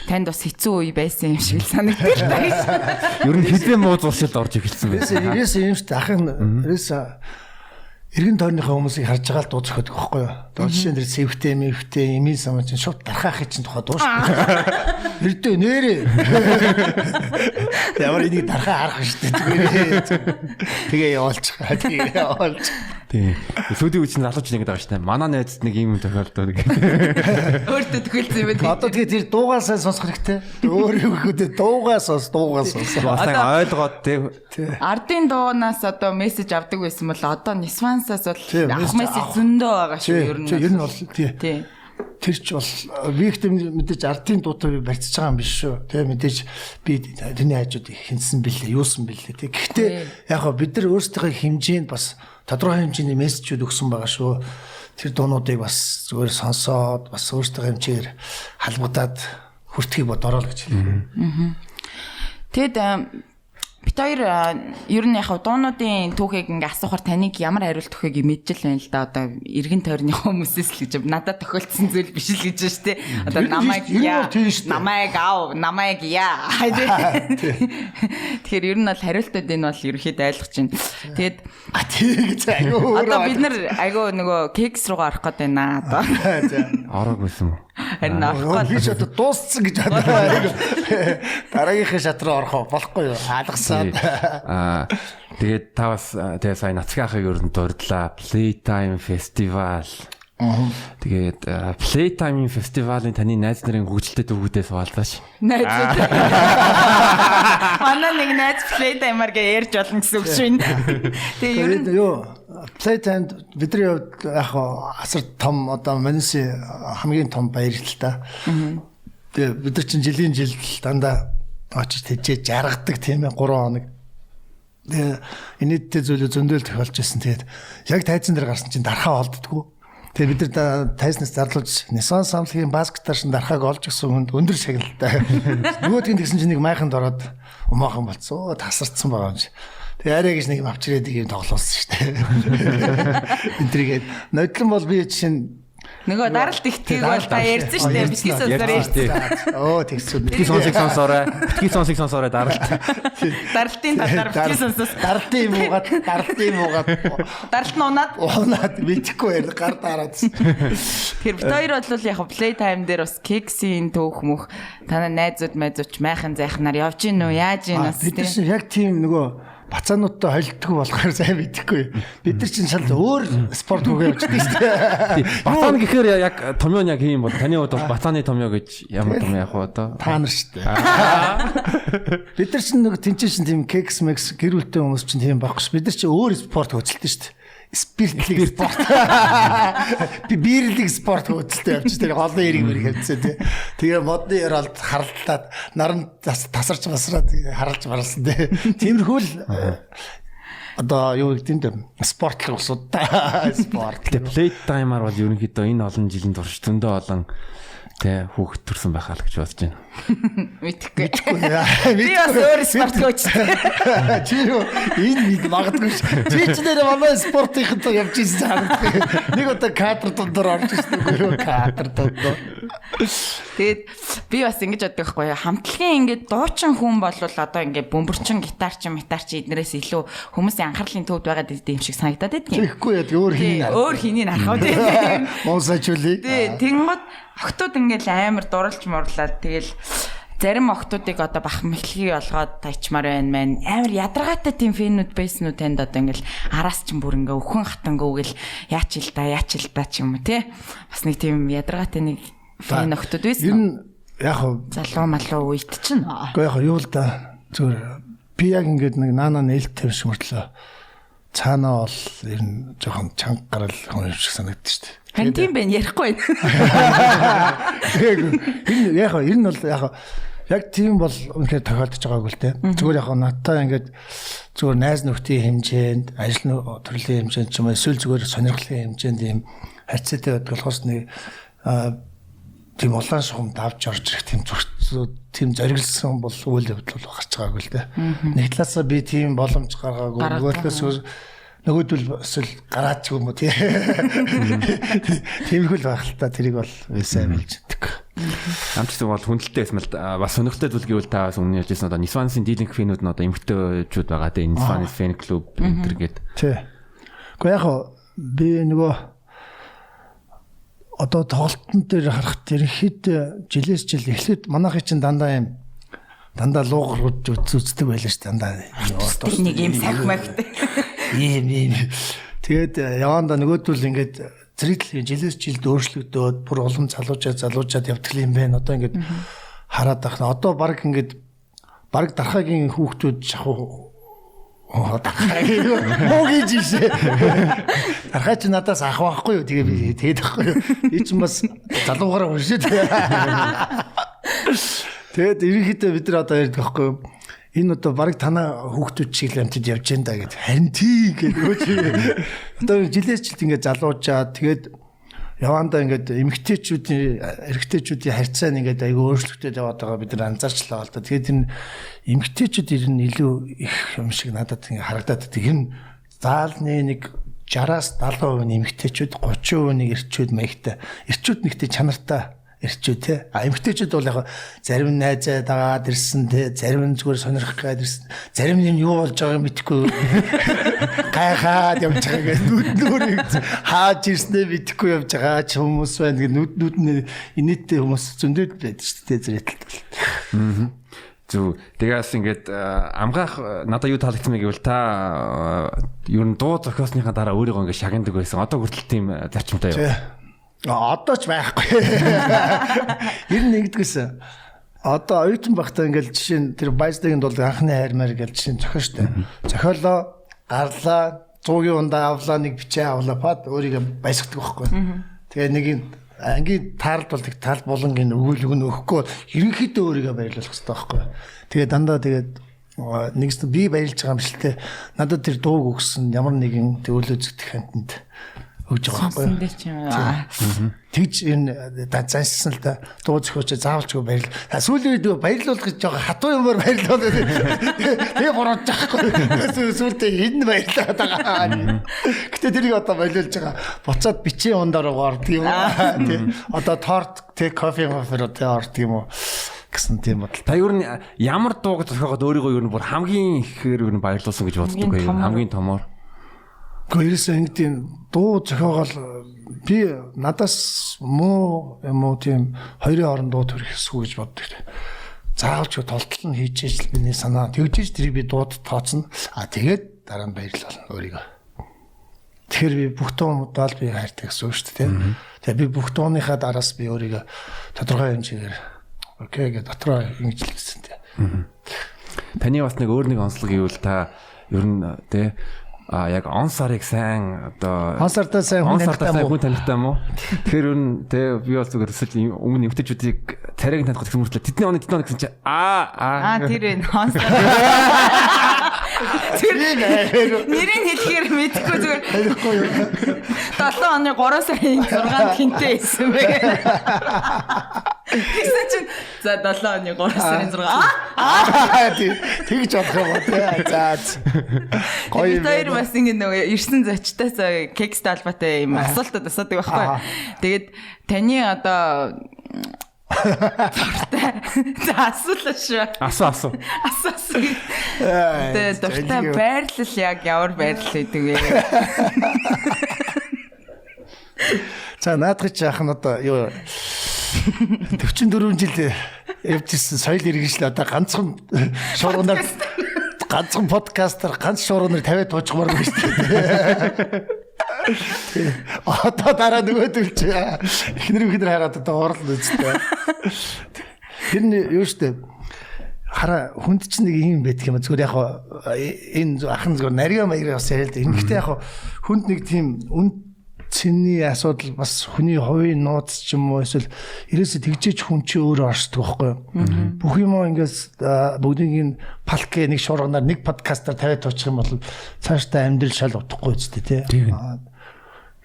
танд бас хэцүү үе байсан юм шиг санагддаг л та. Ер нь хизээ муу зуршилд орж эхэлсэн байсан. Ерөөс юм шүү дээ. Ахын ерөөс эргэн тойрныхаа хүмүүсийг харж байгаа л дуу зохиодог байхгүй юу? Одоо жишээ нь тэр сэвтэй, мэвтэй, имийн сам чинь шууд дарахахын чинь тухай дуу шүү дээ. Эрдээ нэрээ. Ямар энийг дарахаа харах шүү дээ. Тэгээ явуулчихаа. Тийм. Сүүлийн үеийн залууч нэг байгаа шүү дээ. Манай найзд нэг юм тохиолдоод гэх. Өөртөө төгөлцсөн юм байна. Одоо тэгээ тэр дуугаасаа сонсох хэрэгтэй. Өөр хүүхдүүд дуугаа сонс. Одоо ойлгоод тийм. Ардын дуунаас одоо мессеж авдаг байсан бол одоо Нисвансаас бол авах мессеж зөндөө байгаа шүү ер нь. Ер нь бол тий. Тэр ч бол би ихтэй мэдээж ардын дуутай барьцаж байгаа юм биш шүү. Тэ мэдээж би тэрний хажууд хинсэн бэлээ, юусан бэлээ тий. Гэхдээ яг хаа бид нар өөрсдийнхөө хэмжээнд бас тодорхой хэмжээний мессежүүд өгсөн байгаа шүү. Тэр дуунуудыг бас зүгээр сонсоод бас өөрсдийнхөө хэмжээгээр халбуудаад хүртхийг бодороо л гэж хэлээ. Тэгэд бит хоёр ер нь яг дуунуудын түүхийг ингээ асуухаар таныг ямар хариулт өгөхийг мэдчихэл байна л да. Одоо эргэн тойрны хүмүүсээс л гэж надад тохиолдсон зүйл биш л гэж байна шүү дээ. Одоо намайг яа. Тэгэхээр ер нь бол хариултууд энэ бол ерөөхдөө ойлгож байна. Тэгээд одоо бид нар айгүй нөгөө кекс руугаа орох гээд байна одоо. Ороогүй юм уу? Харин авахгүй. Би ч одоо дууссан гэж бодлоо. Дараагийнхаа шат руу орох болохгүй юу? Алгасаад. Тэгээд та бас тэгээ сайн нацгийнхыг ер нь дурдлаа. Playtime Festival. Тэгээд Playtime Festival-ын таны найз нарын хөгжилтэй дүүгүүдээс суултаач. Найзууд. Манай нэг найз Playtime-аар ярьж болно гэсэн үг шин. Тэгээ ер нь юу Playtime бидний хувьд яг асар том одоо Мануси хамгийн том баяр л та. Тэгээ бид нар чинь жилийн жил дандаа очиж тэжээ жаргадаг тийм ээ 3 хоног. Тэгээ инээдтэй зүйлөө зөндөл тохиолж ирсэн. Тэгээд яг тайзан дээр гарсан чинь дарахаа олддггүй. Тэгээ бид нар тайзнаас зарлуулж Nissan самлгийн баскетаар шин дарахааг олж гисэн хүнд өндөр шагналтай. Нөгөөдгийн тэгсэн чинь нэг майханд ороод умаахан болцсон. Тасарцсан байгаа юм чи. Тэгээ арай гэж нэг юм авчирээд юм тоглосон шүү дээ. Энтригээд нодлон бол би чинь нөгөө даралт ихтэйг бол та ярьсан шүү дээ. Битгий сонсоор ярьсан. Тэгсэн. Битгий сонсыг сонсоорой даралт. Дарлтын талаар битгий сонсоос. Дарлтын муугаад. Даралт нь унаад мэдхгүй яар гар дараад. Тэр бит хоёр бол яг Playtime дээр бас кексийн төөх мөх танаа найзууд майхан зайхнаар явж гин үү яаж гин бас тийм. Бид яг тийм нөгөө бацаануудтай холилддог болохоор сайн мэдэхгүй. Бид нар чинь шал өөр спорт руу явж байгаа шүү дээ. Бацаан гэхээр яг томьёо яг юм бол таны хувьд бол бацааны томьёо гэж ямар том яг вэ одоо? Та нар шүү дээ. Бид нар чинь нэг тэнцэн шин тийм кекс мэкс гэр бүлтэй хүмүүс чинь тийм байхгүй ш. Бид нар чинь өөр спорт хөдөлтөн шүү дээ. спиртлэг спорт. Би биерлэг спорт хөөцөлтэй явж тэр олон эрг мэрэг хөвцөө тий. Тэгээ модны яралд харалтаад наранд тасарч басраад харалж барсан тий. Тиймэрхүү л одоо юу гэдэг нь спортлог усуд спорт. Тэгээ play time-аар бол ерөнхийдөө энэ олон жилийн турш зөндөө олон тэ хүүхэд төрсэн байхаа л гэж бодож байна. Мэдхгүй. Би бас өөр спорт коуч. Чи юу энэ магадгүй ш. Чи ч нэр манай спортын тоо явж ирсэн санагдав. Нэг удаа кадр дондор орж ирсэн үгүй юу кадр дондор. Тэгээд би бас ингэж боддог байхгүй юу. Хамтлагийн ингээд дуучин хүн бол одоо ингээд бөмбөрчин гитарч эднэрээс илүү хүмүүсийн анхаарлын төвд байгаа юм шиг санагдаад байдгийн. Тэгэхгүй яа өөр хэнийг өөр хэнийг харах уу тийм. Монсачули. Тэнгод охтууд ингээд амар дурлж морлаад тэгэл зарим охтуудыг одоо бахам эхлэхий болгоод тайчмаар байна мэн амар ядаргаатай тийм фэнүүд бейснүүд танд одоо ингээл араас ч бүр ингээ өхөн хатангүйгэл яач ил да ч юм уу те бас нэг тийм ядаргаатай нэг фэн охтууд байсан. Энэ яг залуу малуу үйт чинь. Гэхдээ яг юу л да зүгээр би яг ингээд нэг наана нээлттэй биш мөртлөө цаанаа бол ер нь жоохон чанга гарал хүн юм шиг санагддаг шүү дээ. Хэн тийм бэ ярихгүй байна. Энэ яг ер нь бол яг тийм бол үнэхээр тохиолдож байгаагүй л те. Зүгээр яг надтай ингээд зүгээр найз нөхдийн хэмжээнд ажил төрлийн хэмжээнд ч юм уу эсвэл зүгээр сонирхлын хэмжээнд ийм харьцаатай байдаг болохоос нэг тийм улаан шугамд авч орж ирэх тийм зориглсон бол үйл явдал гарч байгаагүй л те. Нэг талаасаа би тийм боломж гаргаагүй нөгөөдөл эсвэл гараач юм уу тий. Тиймэрхүү л байх л та тэрийг бол сайн билж өгдөг. Амтсан бол хүндэлтэй байсан л бас сонирхолтой зүйл гэвэл та бас өмнө ярьжсэн одоо Нисвансын дийлэнх фэнүүд нь одоо эмэгтэйчүүд байгаа те Нисванс фэн клуб энэ гээд. Тий. Гэхдээ яг би нөгөө одоо тоглолтын дээр харахад ерөнхийдөө жилээс жил эхлээд манайхын чинь дандаа луугарууд үздэг байлаа ш дандаа. Нэг юм сахмагтай. Ийм. Тэгээд яванда нөгөөдөл ингээд зэрэгтэл жилээс жилд өөрчлөгдөөд бүр улам залуужаад явдаг юм байна. Одоо ингээд хараад байна. Одоо баг дархагийн хүүхдүүд шахуу муугийж ийшээ. Дархаа чи надаас ах байхгүй юу? Тэгээ би тэгээд байхгүй юу? Би ч бас залуугаараа уншээ. Тэгээд ерөнхийдөө бид нар одоо ярьдаг байхгүй юу? Энэ одоо баг танаа хүүхдүүд шиг л амтд явж энэ да гэд харин тий гэдэг чи одоо жилээс жилд ингээд залуужаад тэгээд явандаа ингээд эрэгтэйчүүдийн харьцаа нь ингээд айгүй өөрчлөгдөж яваад байгаа бид нар анзаарчлаа л да. Тэгээд энэ эмэгтэйчүүд ер нь илүү их юм шиг надад ингээд харагдаад байдаг. Энэ заалны нэг 60-аас 70% нь эмэгтэйчүүд 30% нь эрчүүд маягтай. Эрчүүд нэгтэй чанартай ирчүү те. Эмэгтэйчүүд бол яг зарим нь найзаа дагаад ирсэн те. Зарим нь зүгээр сонирхох гээд ирсэн. Зарим нь юу болж байгааг мэдэхгүй гайхаад явж байгаа гэдэг нүднүүрийг хааж ирснээ мэдэхгүй явж байгаа ч хүмүүс байна гэдэг нүд нь инээдтэй хүмүүс зөндөөд байдаг шүү дээ зэрэгтэл. Зүг. Тэгээс ингээд амгаах надад юу таалагдсан бэ гэвэл та ер нь дуу зохиосныхаа дараа өөрийгөө ингээд шагнадаг байсан. Одоо хүртэл тийм зарчимтай юу? Одоо ч байхгүй. Ер нь нэгдгээс. Одоо оюутан багтаа ингээл жишээ нь тэр Байсдагийн дуулыг анхны хайрмаар гэж жишээ зохио штэ. Зохиолоо гарлаа 100-ийн ундаа авлаа нэг бичээ авлаа пад өөрийгөө баясгадаг байхгүй. Тэгээ нэг ангийн таалд бол тэг таал болонгийн өгөөл өгнө өгөхгүй ерөнхийдөө өөрийгөө баярлуулах хэрэгтэй байхгүй. Тэгээ дандаа тэгээд нэгс би баярлж байгаа юм шиг те. Надад тэр дууг өгсөн ямар нэгэн төлөө зэгдэх хантанд өгж байгаа байхгүй. Тэгж энэ зансан л да дуу зохиоч заавалчгүй баярлал. Сүүлийн үед баярлуулах гэж байгаа хатуу юмар баярлуулаад тэгээ бороод жахгүй. Сүүлдээ энэ баярлаад байгаа. Гэтэ тэрийг одоо баярлуулж байгаа. Буцаад бичийн ундаар ордог юм аа. Тэ одоо торт тэ кофе тэ ордог юм уу гэсэн тийм бодол. Та ер нь ямар дууг зохиогоод өөрийгөө ер нь бүр хамгийн ихээр ер нь баярлуулсан гэж боддог байх юм. Хамгийн томоор. Гэхдээ ингэдэм дуу зохиогоол би надаас муу юм уу тийм хоёрын хооронд дуу төрөх эсвэл гэж боддог. Заавалч толтол нь хийж ижил миний санаа тэгжиж тэрийг би дууд тооцно. Тэгээд дараа нь баярлуулна өөрийгөө. Тэгэхээр би бүх дуунуудаа би хайртай гэсэн үг шүү дээ. Тэгээ би бүх дууныхаа дараас би өөрийгөө тодорхой хэмжээгээр окей гэж дотроо ингэж хэлсэн тийм. Таны бас нэг өөр нэг онцлог юу л та ер нь тий яг он сарыг сайн одоо он сартаа сайн хүн танихтай юм уу? Тэгэхээр би бол зүгээр эсвэл өмнө эмгтээчүүдийг царайг таних гэсэн мөртлөө тэдний оны гэсэн чи тэр энэ он сар нэрийг хэлэхээр мэдэхгүй зүгээр 7 оны 3 сарын 6-нд хинтээ байсан бэ. Гэсэн чинь за 7 оны 3 сарын 6 тэгж бодох юм байна. За. Гоё. Тэр бас ингэ нөгөө ирсэн зочдоос кекстэй холбоотой юм асуултууд асуудаг байхгүй. Тэгээд таны одоо за асуулаа шүү. Асуу. Тэгээд дуртай байрлал яг ямар байрлал гэдэг вэ? За наадах жаахан одоо юу 44 жил явжсэн соёл иргэншил одоо ганцхан шуурганаар ганцхан подкастер ганц шуурганаар тавиад туучмаар байна шүү дээ. Одоо дараа нөгөөдөл чи эхнэр хараад одоо орлоо үстэй. Тэр нь юу шүү дээ. Хараа хүнд чинь нэг юм байдаг юм. Зүгээр яг энэ ахын зүгээр нарийн маягаар бас яриад. Ингэхдээ яг хүнд нэг тийм цэний асуудал бас хүний хувийн нууц ч юм уу эсвэл ерөөсө тэгжээч хүн чи өөрөө оршдог байхгүй юу? Бүх юм ингээс бүгдийг палкэ нэг шуурганаар нэг подкастаар тавиад туучих юм бол цаашдаа амьдрал шал утахгүй үстэй тий.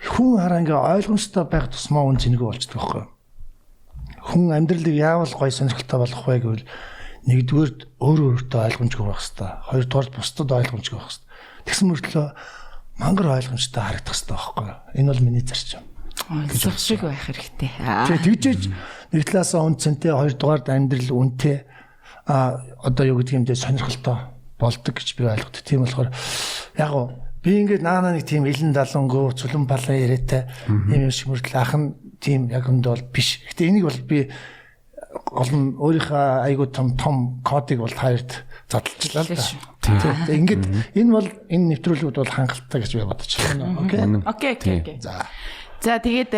Хүн хараа ингээ ойлгомжтой байх тусмаа үн цэнэгүй болчихдог байхгүй юу? Хүн амьдралыг яавал гой сонирхолтой болгох вэ гэвэл нэгдүгээр өөртөө ойлгомжгүй байх хэрэгтэй. Хоёрдугаар бусдад ойлгомжгүй байх хэрэгтэй. Тэгсэн мөртлөө мангар ойлгомжтой харагдах хэрэгтэй байхгүй юу? Энэ бол миний зарчим. Ойлгох шиг байх хэрэгтэй. Тэгжээж нэг талаасаа үнцэнтэй, хоёрдугаард амьдрал үнэтэй одоо юу гэдэг юм дэ сонирхолтой болдог гэж би ойлгодог. Тийм болохоор яг гоо би ингээд наана нэг тийм илэн далангуу цулан балан яриатай юм шиг мөртлөө ахын тийм яг өнд бол биш. Гэтэ энийг бол би гол нь өөрийнхөө айгуу том кодыг бол хоёрт задлжлаа л да. Тэгээ ингээд энэ бол энэ нэвтрүүлгүүд бол хангалттай гэж би бодож байна. Окей. За тэгээд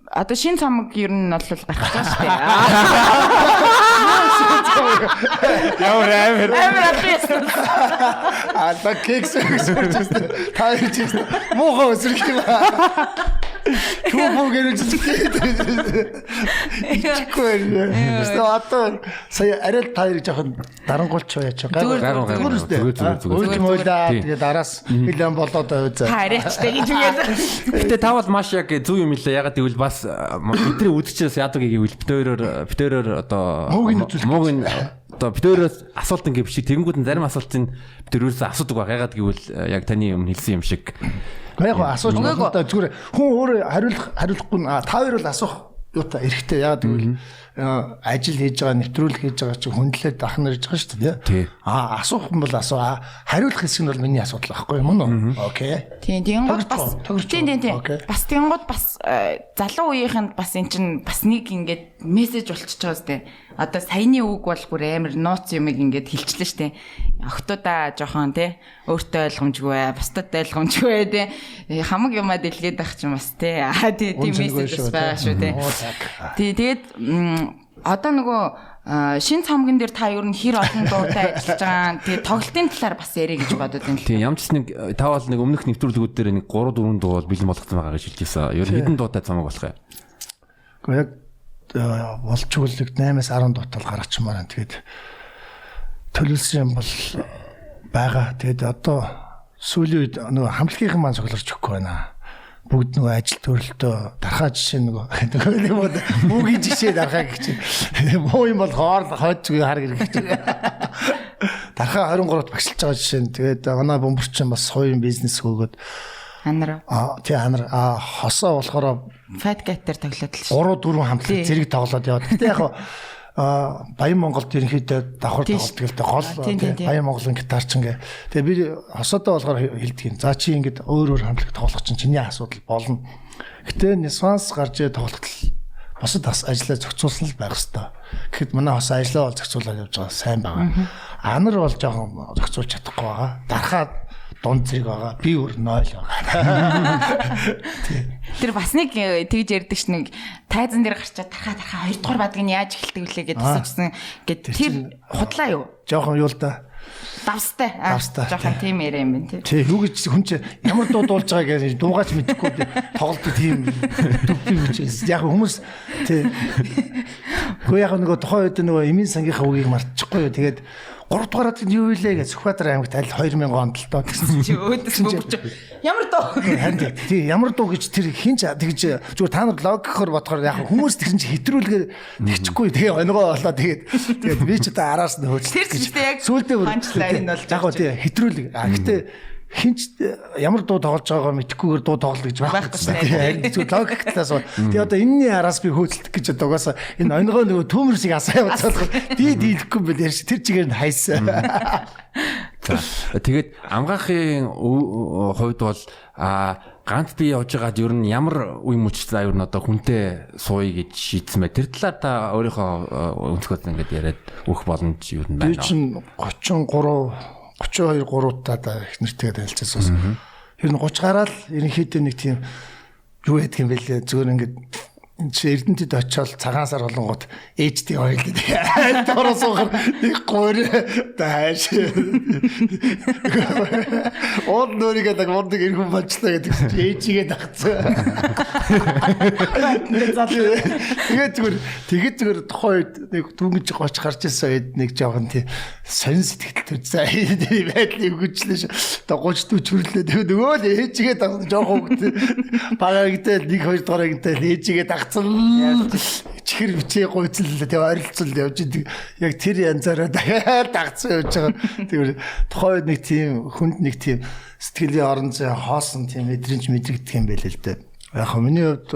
одоо шин цамаг ер нь бол гарах гэж шүү дээ. Ямар амар бизнес. Алба кекс өгсөж та ирж муухай өсрөх юм аа. Түүх гэрэж ичихгүй. Одоо сая арай таяр жоохон дарангуулч яач зүгээр муулаа тэгээд араас нэлээд болоод байв. Хараачтай гэж үгээд. Гэтэ та бол маш яг зөв юм лээ. Ягаад гэвэл бас бидний үдчээс яадаг гэвэл битөөрөөр одоо муугийн одоо битөөрөөс асуулт ингэ биш. Тэгэнгүүт нь зарим асуултыг битөөрөөс асуудаг баг. Ягаад гэвэл яг таны өмнө хэлсэн юм шиг. Яг асууж байгаа зүгээр хүн өөрөө хариулахгүй та хоёр бол асуух юутай эрэхтэй яагаад гэвэл ажил хийж байгаа нэвтрүүлэг хийж байгаа чи хүндлээд ах нар хийж байгаа шүү дээ. Асуух юм бол асуу. Хариулах хэсэг нь бол миний асуудал байхгүй юм уу? Окей. Тийм бас бас тэнгууд бас залуу үеийнхэнд бас эн чин бас нэг ингээд мессеж болчихж байгаа зү. Одоо саяны үг бол бүр амар нууц юмыг ингээд хэлчихлээ штэ. Охтуудаа жоохон тий өөртөө ойлгомжгүй, бусдад ойлгомжгүй тий хамаг юмаа дэлгээд байх ч юм бас тий. Тийм мессеж бас байгаа шүү тий. Тэгээд одоо нөгөө шин цамган дээр та ер нь хэр олон дуутай ажиллаж байгаа. Тэгээд тоглолтын талаар бас ярих гэж бодод байна. Тийм ямар ч нэг та бол нэг өмнөх нэвтрүүлгүүд дээр нэг 3-4 дуу бол бэлэн болгоцсон байгаа гэж хэлж байсан. Ер нь хэдэн дуутай цамаг болох юм? Гэхдээ яг болчгуулэг 8-10 дуутал гаргачмаар байна. Тэгээд төлөвлөсөн юм бол байгаа. Тэгээд одоо сүүлийн үед нөгөө хамтлагийнхан маань цугларч өгөхгүй байна. Бүгд нөгөө ажил төрөлтөө дархаа жишээ нөгөө муугийн жишээ дархаа гэх чинь муу юм бол хойцгүй хар гэх чинь дархаа 23-т багшилж байгаа жишээ нь тэгээд манай бөмбөрчин бас хоёрын бизнес хөөгөөд анар хосоо болохоор Fat Cat дээр тоглоод л шүү. 3-4 хамтлаг зэрэг тоглоод яваад. Гэтэ яг Баян Монголд ерөнхийдөө давхар тоглолт гэлтэй гол Баян Монголын гитарчин гэ. Тэгээ би хосоодоо болохоор хэлдэг юм. За чи ингэж өөр хамтлаг тоглох чинь чиний асуудал болно. Гэтэ Нисванс гарч ирээд тоглолт босод ажлаа зохицуулсан л байх хэвээр. Гэхэд манай хос ажлаа бол зохицуулаад явж байгаа сайн байгаа. Анар бол жоохон зохицуулж чадахгүй байгаа. Дархаад дунд зэрэг байгаа. Би өөр 0 байгаа. Тэр бас нэг тэгж ярьдаг ш нэг тайзан дээр гарчаад тархаа 2 дугаар бадгийг яаж эхэлдэг вүлээ гэдээ асуужсан. Гэт тэр худлаа юу? Жоохон юу л да. Давстай. Жохон тийм яриа юм байна тий. Юу гэж хүн чи ямар дуу дуулж байгаа гэж дуугаач мэдэхгүй тоглолт тийм төвтэй гэж. Яг хүмүүс тий. Гэхдээ яг нөгөө тухайн үед нөгөө Эмийн сангийнхаа үгийг мартчихгүй юу. Тэгээд 3 дугаараад юу вэ гэж Сүхбаатар аймагт аль 2000 онд л доо гэсэн чи өөдөөс мөвч ямар дуу тий ямар дуу гэж тэр хинч тэгж зүгээр та нар логикоор бодохоор яг хүмүүс тэгсэн чи хэтрүүлгээр тэгчихгүй тэгээ өнгөө болоо тэгээд би ч одоо араас нь хөөцлөх гэж сүулдээ бүр яг гоо тий хэтрүүлэг гэтээ хинч ямар дуу тоглож байгаагаа мэдэхгүйгээр дуу тоглоно гэж байхгүй тийм зүгээр логик талаас тэгээ одоо энэний араас би хөөцөлдөх гэж одоо угаасаа энэ өнгөө нөгөө төмөрсийг асаа явуулах дийлэхгүй юм байна тэр чигээр нь хайсан. Тэгээд амгаахын хувьд бол ганц би явж байгаад ер нь ямар үе мөчтэй ер нь одоо хүнтэй сууя гэж шийдсэн бай. Тэр талаар та өөрийнхөө өнцгөөс ингээд яриад өгөх боломж юу юм байна? Би чинь 32 таа их нэртэйгээ танилцсан. Ер нь 30 гараад ерөнхийдөө нэг тийм юу ядг юм бэлээ. Зүгээр ингээд чи Эрдэнэтэд очиод цагаан сар болонгот ээжтэй ойлд. Дороо суухаар нэг гойр тааш. Од нөрийгээ даг модыг ирхэн болчлаа гэдэг ээжигээ дагцсан. Тэгээд зүгээр тухайн үед нэг дүнгиж 30 гарч ирсэн үед нэг жоохон тийм сонин сэтгэл төрсэн. Байдлыг өгчлээ шүү. Одоо 30 40 хүрлээ. Тэгээд нөгөө л ээжигээ дагсан жоохон хөвгт. Багаагтай 1 2 дугаартай ээжигээ чихэр бичээ гойцол тэг ойролцол явж идэг яг тэр янзаараа дагцсан явж байгаа. Тэр тухайн нэг тийм хүнд нэг тийм сэтгэлийн орон зай хоосон тийм мэдрэмж мэдрэгдэх юм байл л дээ. Яг хөө миний хувьд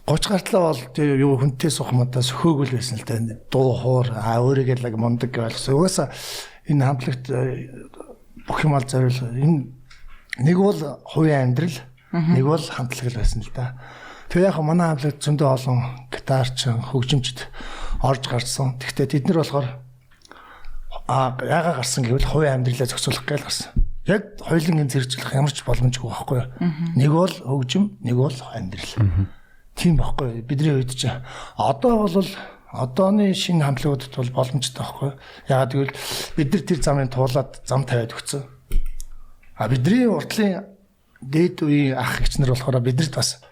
бол 30 гартлаа бол тэр юу хүнтэй сухмадаа сөхөөгөл байсан л дээ. Дуу хоор өөрийгөө л мундаг гэсэн. Угаасаа энэ хамтлагт бүх юм ал зориул энэ нэг бол хувийн амьдрал нэг бол хамтлаг байсан л да. Тэгээ яг манай хамтлагт зөндөө олон гитарч хөгжимчд орж гарсан. Гэхдээ тэд нар болохоор яага гарсан гэвэл хувийн амьдралаа зохицуулах гэж гарсан. Яг хоёулангийн зэрэгжүүлэх ямар ч боломжгүй байхгүй юу? Нэг бол хөгжим, нэг бол амьдрал. Тийм байхгүй. Бидний үед ч одоо бол одооны шинэ хамтлагуудад бол боломжтой байхгүй. Яагаад гэвэл бид нар тэр замын туулаад зам тавиад өгсөн. Бидний уртлын дээд үеийн ах эгч нар болохоор бидэрт бас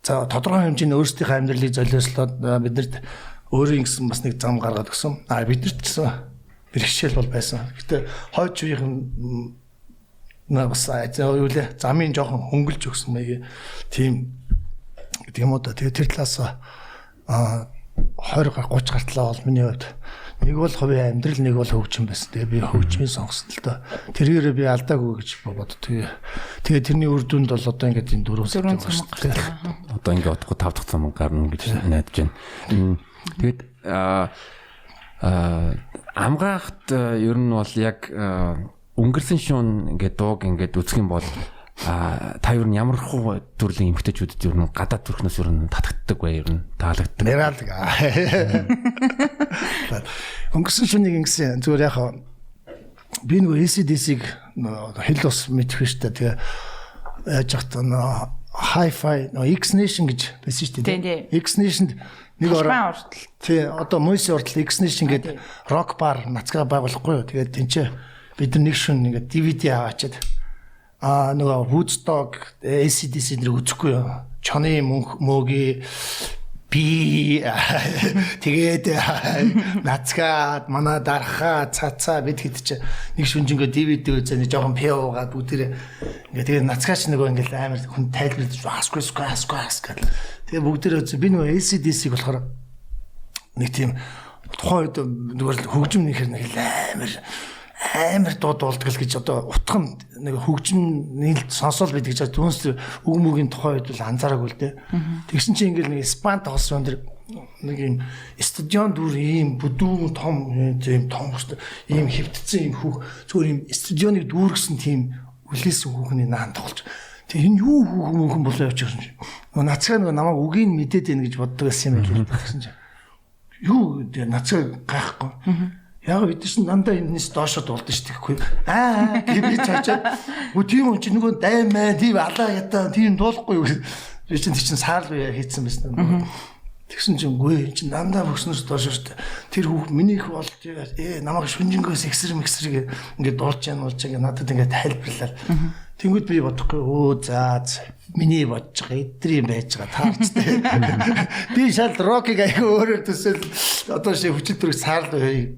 за тодорхой хэмжээний өөрсдийнхөө амьдралыг золиослоод бидэрт өөрийн гэсэн бас нэг зам гаргаад өгсөн. Бидэрт гэсэн бэрхшээл бол байсан. Гэтэ хойч үеийн бас юу лээ замын жоохон хөнгөлж өгсөн маяг тийм гэдэг юм уу да. Тэгээ тэр талаас 20 30 гартлаа бол миний хувьд нэг бол хувийн амьдрал, нэг бол хөгжим байсан. Тэгээ би хөгжмийн сонгосон л доо. Тэргээрээ би алдаагүй гэж боддог. Тэгээ тэрний үр дүнд бол одоо ингээд энэ 4 сар байна. Одоо ингээд одохгүй 5 дахь зам гарна гэж найдаж байна. Тэгээд амгаахт ер нь бол яг өнгөрсөн шуун ингээд дууг ингээд үзэх юм бол та ер нь ямар хуу төрлийн эмгтээчүүдэд ер нь гадаад төрхнөөс ер нь татагддаг бай ер нь таалагддаг. Нэралдаг. Өнгөрсөн шүнийг ингэсэн зүгээр яг би нөгөө ACDC-г хэл ус мэдэх биш та тэгээ яаж яхад Hi-Fi X Nation гэж байсан шүү дээ. X Nation-д нэг ороо. Тий одоо Мойсын уртл X Nation гэдэг рок бар нацгаа байгуулахгүй юу. Тэгээд тэнцээ бид нар нэг шүн ингээд DVD аваачаад нөгөө Woodstock ACDC нэр үзэхгүй юу. Чоны мөгийн би тэгээд нацгаад манай дарахаа цацаа бид хэд ч нэг шүнжингөө DVD үзээ нэг жоохон пиугаад бүгдээ ингээ тэгээд нацгаач нөгөө ингээл амар хүн тайлбарлаж сквас гэл тэгээд бүгдээ үзээ би нөгөө ACDC-г болохоор нэг тийм тухайн үед нөгөө хөгжим нэхэр нэг амар дуудуулдаг л гэж одоо утган нэг хөгжим сонсоол бид гэж түүнс үг мөгийн тухай үед бол анзаараагүй л дээ. Тэгсэн чинь ингээл нэг спант болсон дэр нэг юм стадион дүр ийм бүдүүн том тийм том хөстэй ийм хэвтцэн ийм хүүх зүгээр ийм стадионыг дүүргэсэн тийм үлээсэн хүүхний наан тоглож. Тэг энэ юу хүүхэн болоо явчих юм. Нацгаа нөгөө намайг үгийг мэдээд байна гэж боддог байсан юм байна гэсэн чинь. Юу тэр нацгаа гайхгүй. Яг бид чинь дандаа энэс доошо дуулдаг шүү дээ. Гэвч чачаад үгүй тийм юм чи нөгөө даймаа тийм алаа ятаа тийм дуулахгүй юу. Би чинь тийч саал үе хийцэн байсан. Тэгсэн чинь үгүй энэ чинь дандаа бөкснөөс доош шүү дээ. Тэр хүүхд миний их бол намайг шүнжингөөс эксэр ингээд дуулж яануулж надад ингээд тайлбарлаа. Тэнгүүд би бодохгүй миний бодож байгаа эдрийн байж байгаа таарчтай. Би шал рокиг айгүй өөрөөр төсөл одоо ши хүчил төрөг саарлаа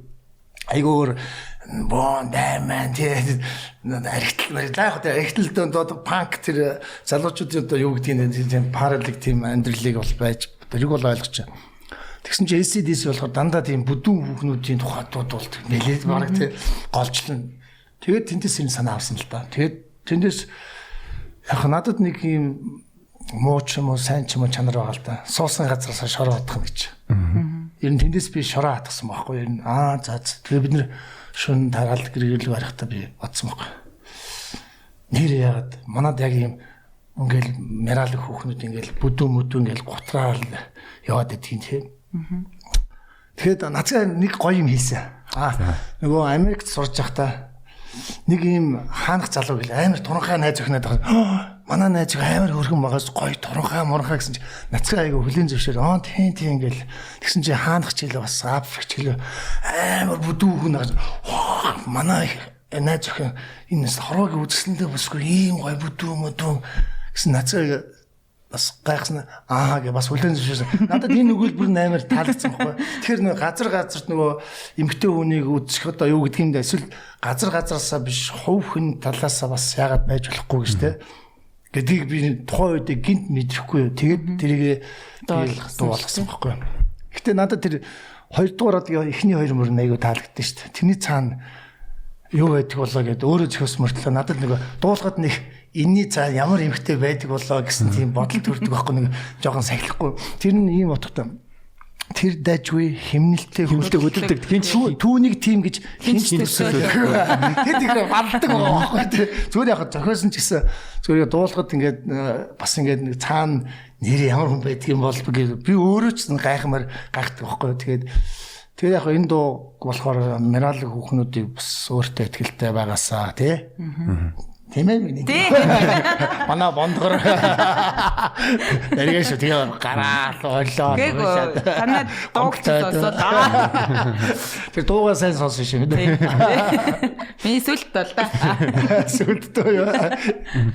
айгүй бон дайман тэгээд архитал дөнд панк тэр залуучуудын одоо юу гэдгийг тийм параллелик тийм амьдралыг бол байж тэрийг бол ойлгож байна. Тэгсэн чинь ACDC болохоор дандаа тийм бүдүүн хүүхнүүдийн тухай дуудуулт нэлээд бараг тийм голчлон. Тэгээд тэндээс энэ санаа авсан л да. Тэгээд тэндээс яг надад нэг юм муу ч юм уу сайн ч юм уу чанар байгаа л да. Суусан газраас шороо хатах гэж. Ер нь тэндээс би шороо хатгсан байхгүй ер нь за тэгээд бид нэр шүн тараалт гэрэл барихтаа би бодсон байхгүй. Нэр яагаад манад яг юм ингээл мералэг хүүхнүүд ингээл бүдүү ингээл гутраал яваад идэх тийм. Тэгэхэд нацгаа нэг гоё юм хийсэн. Нөгөө Америкт сурж байхдаа нэг юм хаанах залуу гэл амар туранхай найз охиноод байгаа. Манай найз амар хөргөн байгаас гоё туранхай муранхай гэсэн чи нацгаа айгу хөлийн зөвшөөр тийм ингээл тэгсэн чи хаанах чийлээ бас африк чийлээ амар бүдүү хүн манай найз охин энэ хорвоог үзэсгэлэнтэй босгүй ийм гоё бүдүү гэсэн нацгаа бас гайхсан гэ бас хүлэн зөвшөөрсөн. Надад энэ өгүүлбэр амар таалагдсан байхгүй. Тэгэхээр нөгөө газарт нөгөө эмгтэй хүнийг үзэх одоо юу гэдэг юм да эсвэл газараасаа биш хувь хүн талаасаа бас яагаад байж болохгүй гэж те. Гэдгийг би тухайн үед гинт мэдрэхгүй. Тэгээд тэрийг дуулгасан байхгүй. Гэтэ надад тэр хоёрдугаараад эхний хоёр мөр айгу таалагдсан шүү дээ. Тэрний цаана юу байдаг болоо гэд өөрөө зөхөөс мөртлөө надад нөгөө дуулахад нэг энэний цаа ямар эмхтэй байдаг болоо гэсэн тийм бодол төрдөг байхгүй нэг жоохон сахилахгүй. Тэр нь ийм утгатай. Тэр дайжгүй химнэлтэй хөдөлдөг. Түүнийг тийм гэж хинч төсөөлөв. Тэр тэгэхээр балдаг байгаа. Зүгээр яг зохиосон ч гэсэн зүгээр дуулахад ингээд бас ингээд нэг цаана нэр ямар хүн байдаг юм бол би өөрөө ч гайхдаг байхгүй. Тэгээд яг энэ дуу болохоор мералэг хүүхнүүдийг бас өөртөө ихтэй байгаасаа тий. Тийм ээ миний. Манай бондгор. Эргээш тэгээ гараал ойлоо. Танаа дуугцолсоо. Тэр дуугаа сайн сонсон шүү дээ. Миний сүлт бол та. Сүлт дөө юу.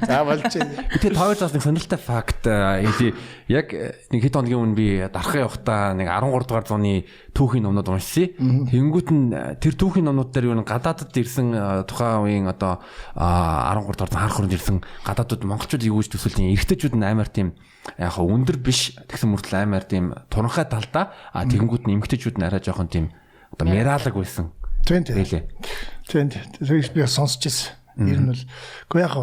За болж байна. Тэгээд тоогоос нэг сонирхолтой факт яг нэг хэд хоногийн өмнө би дарахын явахдаа нэг 13 дугаар зууны түүхийн номнууд уншсан. Тэнгүүт нь тэр түүхийн номнууд дээр юу гадаадд ирсэн тухайн үеийн одоо 13 дугаар зуун харах хүрээнд ирсэн гадаадууд монголчууд юу гэж төсөөлсөн эргэжтэйчүүд нь амар тийм яг өндөр биш тэгсэн мөртлөө амар тийм туранхай талдаа тэгэнгүүт нь эмгтэйчүүд нь арай жоохон тийм одоо мералэг байсан. Тийм. Тэр би сонсч ирсэн. Ер нь бол үгүй яг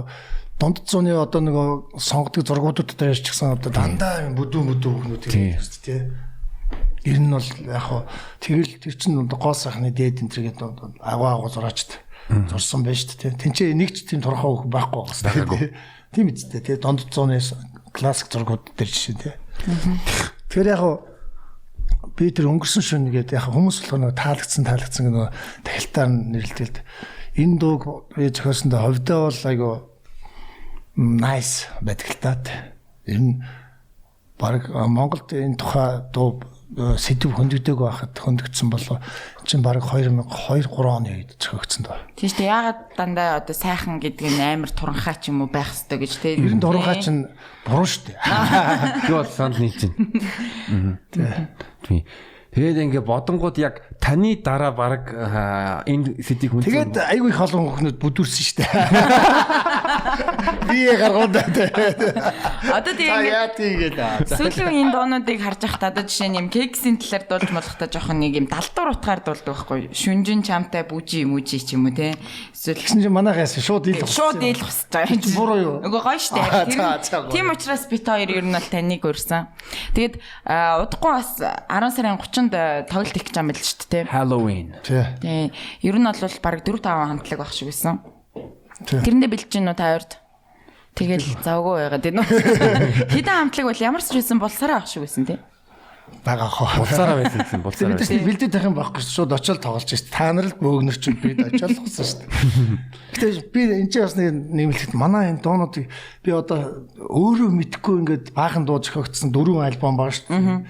дунд зууны одоо нөгөө сонгодог зургуудад дээр ч гэсэн одоо дандаа бүдүү хүмүүс тийм тий. Ер нь бол яг тэгэл тэр чинь гоо сайхны дээд энтергээд агуу зураачд зурсан байж тий. Тинчээ нэг ч тийм турхаа хөх байхгүй байгаас тийм үстэй тий. Дунд зууны классик зургууд дээр жишээ тий. Тэгэхээр яг би тэр өнгөрсөн шөнөгээд яг хүмүүс болохоор нөгөө таалагдсан нөгөө тахилтаар нэрлэлтэй. Энэ дууг зохиосондоо ховдоо бол айгу nice бэтгэлтаад энэ баг Монголд энэ тухай дуу сэдв хөндөгдөг байхад хөндөгдсөн болов чинь баг 2002-3 оны үед зохиогдсон доо. Тийм шүү дээ. Яагаад дандаа одоо сайхан гэдэг нь амар туранхай ч юм уу байх хэрэгтэй гэж те. Ер нь туранхай чинь буруу шүү дээ. Би бол санд нийлж байна. Тийм. Тэгээд ингээ бодонгууд яг таны дараа баг энэ сэдийг хүн тэгээд айгүй их олон хүмүүс бүдүүрсэн шүү дээ. Би гаргууд одоо тийм сүүлийн энэ доонуудыг харж байхдаа одоо жишээ нь юм кексийн талаар дуулж болохтой жоохон нэг юм далдуур утгаар дуулдаг байхгүй шүнжин чамтай бүжи мүжи ч юм уу те эсвэл гэсэн чинь манайхаас шууд ил хусаж байгаа юм чи буруу юу үгүй гоё штэ тийм учраас бит хоёр ер нь бол таныг өрсөн тэгээд удахгүй бас 10 сарын 30-нд тоглолт их гэж юм байл штэ те Halloween тий ер нь бол баг 4-5 хамтлаг байх шиг байсан тэрэндээ бэлж гин үү та хоёрд тэгэл завгүй байгаад байна уу хэдэн хамтлаг бол ямар ч байсан болсараа авах шиг байсан тий бага хоо болсараа байсан гэсэн болсараа бид бэлдээд байх юм байхгүй шууд очиод тоглож шээ та нар л бөөгнөр чинь бид очиод болсон шүү дээ гэтээ би энэ ч бас нэмэлт манай энэ доонуудыг би одоо өөрөө мэдхгүй ингээд баахан дуу зохиогдсон 4 альбом байгаа шүү дээ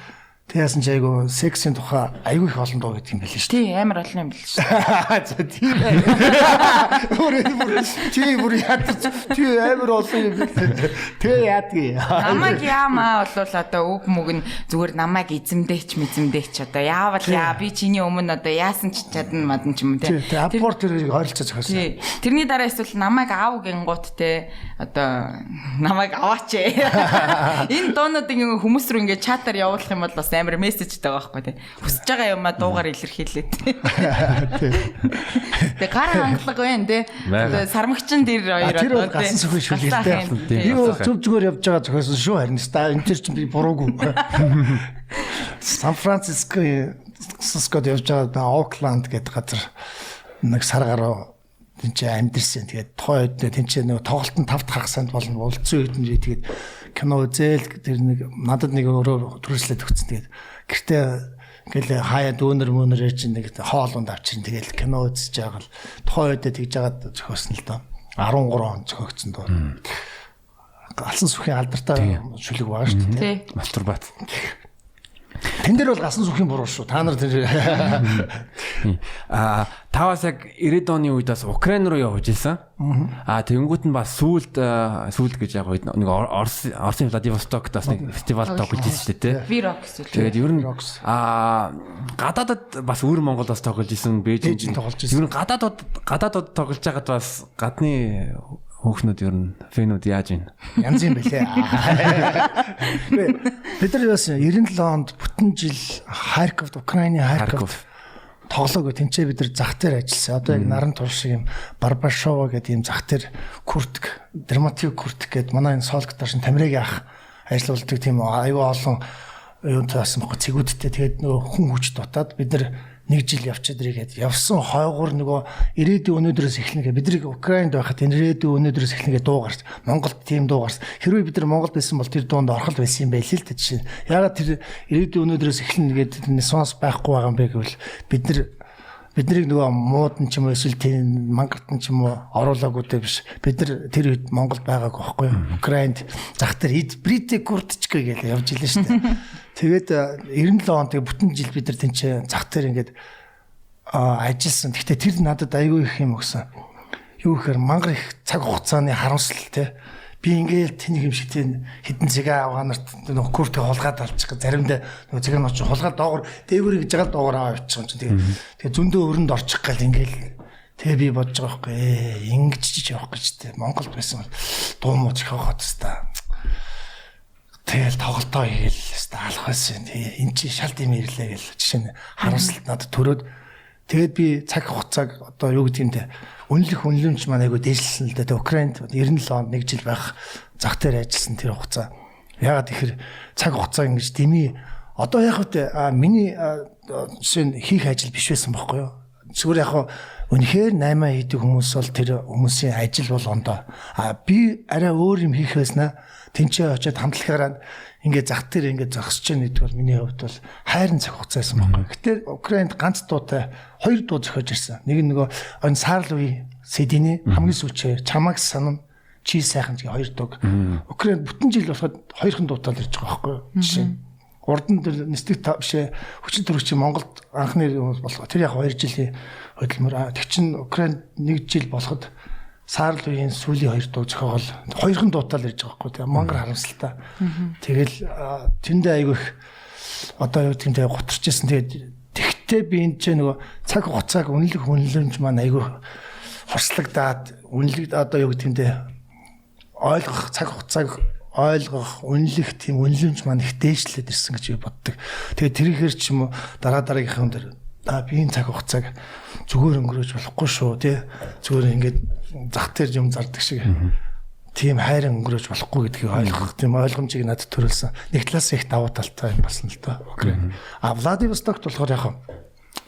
Тэгсэн чи айгу сексийн тухай айгу их олон дуу гэдэг юм байл шүү Тий, дээ. амар олон юм биш. За тийм ээ. Бүр яадаг. Тий амар олон юм бэл. Тэ яадгийг. Намайг яамаа бол одоо үг мүг нь зүгээр намайг эзэмдээч одоо яавал яа би чиний өмнө одоо яасан ч чадна мадан ч юм те. Тий, аппорт тэрийг ойролцоо зохиосон. Тий. Тэрний дараа эсвэл намайг аав гингууд те одоо намайг аваач. Энэ доонуудын хүмүүс рүү ингээд чатаар явуулах юм бол бас амар мессежтэй байгаа байхгүй тий. Хүсэж байгаа юмаа дуугаар илэрхийлээ тий. Тэгээ гар хангалга байна тий. Одоо сармагчин дээр хоёр одоо гасан сөхөж шүлгэлтэй. Юу зүг зүгээр явж байгаа зохиосон шүү харин энэ төр чинь би буруугүй. Сан Францискод явж байгаа Окланд гэдэг газар нэг сар гаруй тэнцээ амьдэрсэн. Тэгээд тухайн үед тэнцээ нэг тоглолтод 5 дахь санд болно. Улцсан үед нь тэгээд кино үзэл тэр нэг надад нэг өөрөө төрөслөд өгсөн. Тэгээд гэртээ ингээл хаяа дүүнер мөнөр яж нэг хоолунд авчирн тэгээд кино үзэж байгаа л тухайн үед тэгж жагаад зохиосон л доо 13 он зохиогдсон доо. Галсан сүхийн алдартай шүлэг байгаа шүү дээ. Мастурбат. Тэн дээр бол гасан сүхийн буруу шүү. Та нар тэр таваас яг 90-ад оны үед бас Украин руу явж ирсэн. Тэгэнгүүт нь бас сүүлд гэж яг нэг Орсын Владивостокт бас нэг фестивал тоглож ирсэн шүү дээ. Вирокс үү. Тэгээд ер нь гадаадад бас өөр Монголд бас тоглож ирсэн, Бээжинд тоглож ирсэн. Ер нь гадаадад тоглож байгаад бас гадны хөөхнүүд ер нь фэнүүд яаж ийн? Янз юм бэлээ. Бид нар бас 97 онд бүтэн жил Харьковд, Украины Харьковд тоглоог тэнцээ бид нар зах дээр ажилласан. Одоо яг наран тур шиг юм Барбашова гэдэг юм зах дээр Куртк, драматик Куртк гэдэг манай энэ сол гитарчин Тамирагийн ах ажиллаулдаг тийм аюу олон юунтай басан бохоо цэгүүдтэй тэгээд нөгөө хүн хүч дутаад бид нар нэг жил явчаад ирэгээд явсан хойгоор нөгөө ирээдүйн өнөөдрөөс эхлэнгээ бидний Украинд байхад ирээдүйн өнөөдрөөс эхлэнгээ дуугарч Монголд тийм дуугарч хэрвээ бид нар Монголд байсан бол тэр дуунд орхол байсан юм байл л да жишээ. Ягаад тэр ирээдүйн өнөөдрөөс эхлэнгээд сонс байхгүй байгаа юм бэ гэвэл биднийг нөгөө муудан ч юм уу эсвэл тийм мангартан ч юм уу оруулаагүйдээ биш. Бид нар тэр үед Монголд байгаагүй байхгүй юу? Украинд зах дээр Бритэ Куртчка гэж явж илээ шүү дээ. Тэгээд 97 он тэгээ бүтэн жил бид нар тэнцээ зах дээр ингээд ажилласан. Гэхдээ тэр надад айгүй их юм өгсөн. Юу гэхээр мангар их цаг хугацааны харамсал те. Би ингээл тэнийг юм шиг тийм хідэн цэгээ аваа нарт нөгөө куртыг хулгаад алчих. Заримдаа нөгөө цэгээ нууч хулгаад доогор дээвэр гэж жагаад доогор аваа авчих юм чинь. Тэгээ зөндөө өрөнд орчих гал ингээл тэгээ би бодож байгаа байхгүй. Ингэж ч явах гэж те. Монголд байсан дуу муу зохиогоод та. Тэгэл тоглолтоо хийгээл хэвээр алах байсан. Тэгээ эн чинь шал тийм ирлээ гэл жишээ нь харамсалт надад төрөөд тэгээд би цаг хугацааг одоо юу гэдэг юм те үнэлэмж маань айгу дээшлсэн л дээ. Украинд 97 онд нэг жил байх зах дээр ажилласан тэр хугацаа. Ягаад ихэр цаг хугацаа ингэж дэмий одоо яг үтэ миний жишээ нь хийх ажил биш байсан байхгүй юу? Зүгээр яг үнэхээр 8 хийдэг хүмүүс бол тэр хүмүүсийн ажил бол ондоо. Би арай өөр юм хийх байснаа тэнцээ очиод хамтлагаараа ингээд зах дээр ингээд зогсож байгаа гэдэг бол миний хувьд бол хайрын цаг хугацаа байсан байхгүй. Гэтэ Украинд ганц дуутай 2 дуу зохиож ирсэн. Нэг нь нөгөө Сарлуи Сэдиний хамгийн сүүлчээр чамаг санам чи сайхан гэж 2 дуу. Украинд бүтэн жил болоход 2хан дуутай л ирж байгаа байхгүй. Жишээ нь урд нь нэстэг бишээ хүчин төрөгч Монголд анхны болох. Тэр яг 2 жилийн хөдөлмөр. Тэг чин Украинд 1 жил болоход Сарлуийн сүүлийн 2 дуу зохиогол 2хан дуутай л ирж байгаа байхгүй. Тэгээ мангар харамсалтай. Тэгэл тэндээ айгүй их одоо юу гэмтэй гутарч ирсэн. Тэгээд тэгтээ би энэ ч нөгөө цаг хугацааг үнэлэмж маань айгүй хорслогдаад одоо юу гэмтэй ойлгох цаг хугацааг ойлгох үнэлэх тийм үнэлэмж маань их дээшлээд ирсэн гэж би боддог. Тэгээд тэрийхэр ч юм уу дараагийнхын дээр би энэ цаг хугацааг зүгээр өнгөрөөж болохгүй шүү тий. Зүгээр ингээд зах дээр юм зардаг шиг тийм хайрын өнгөрөөж болохгүй гэдгийг ойлгох тийм ойлгомжийг надад төрүүлсэн. Нэг талаас их давуу талтай юм болсон л доо. Владивостокт болохоор яг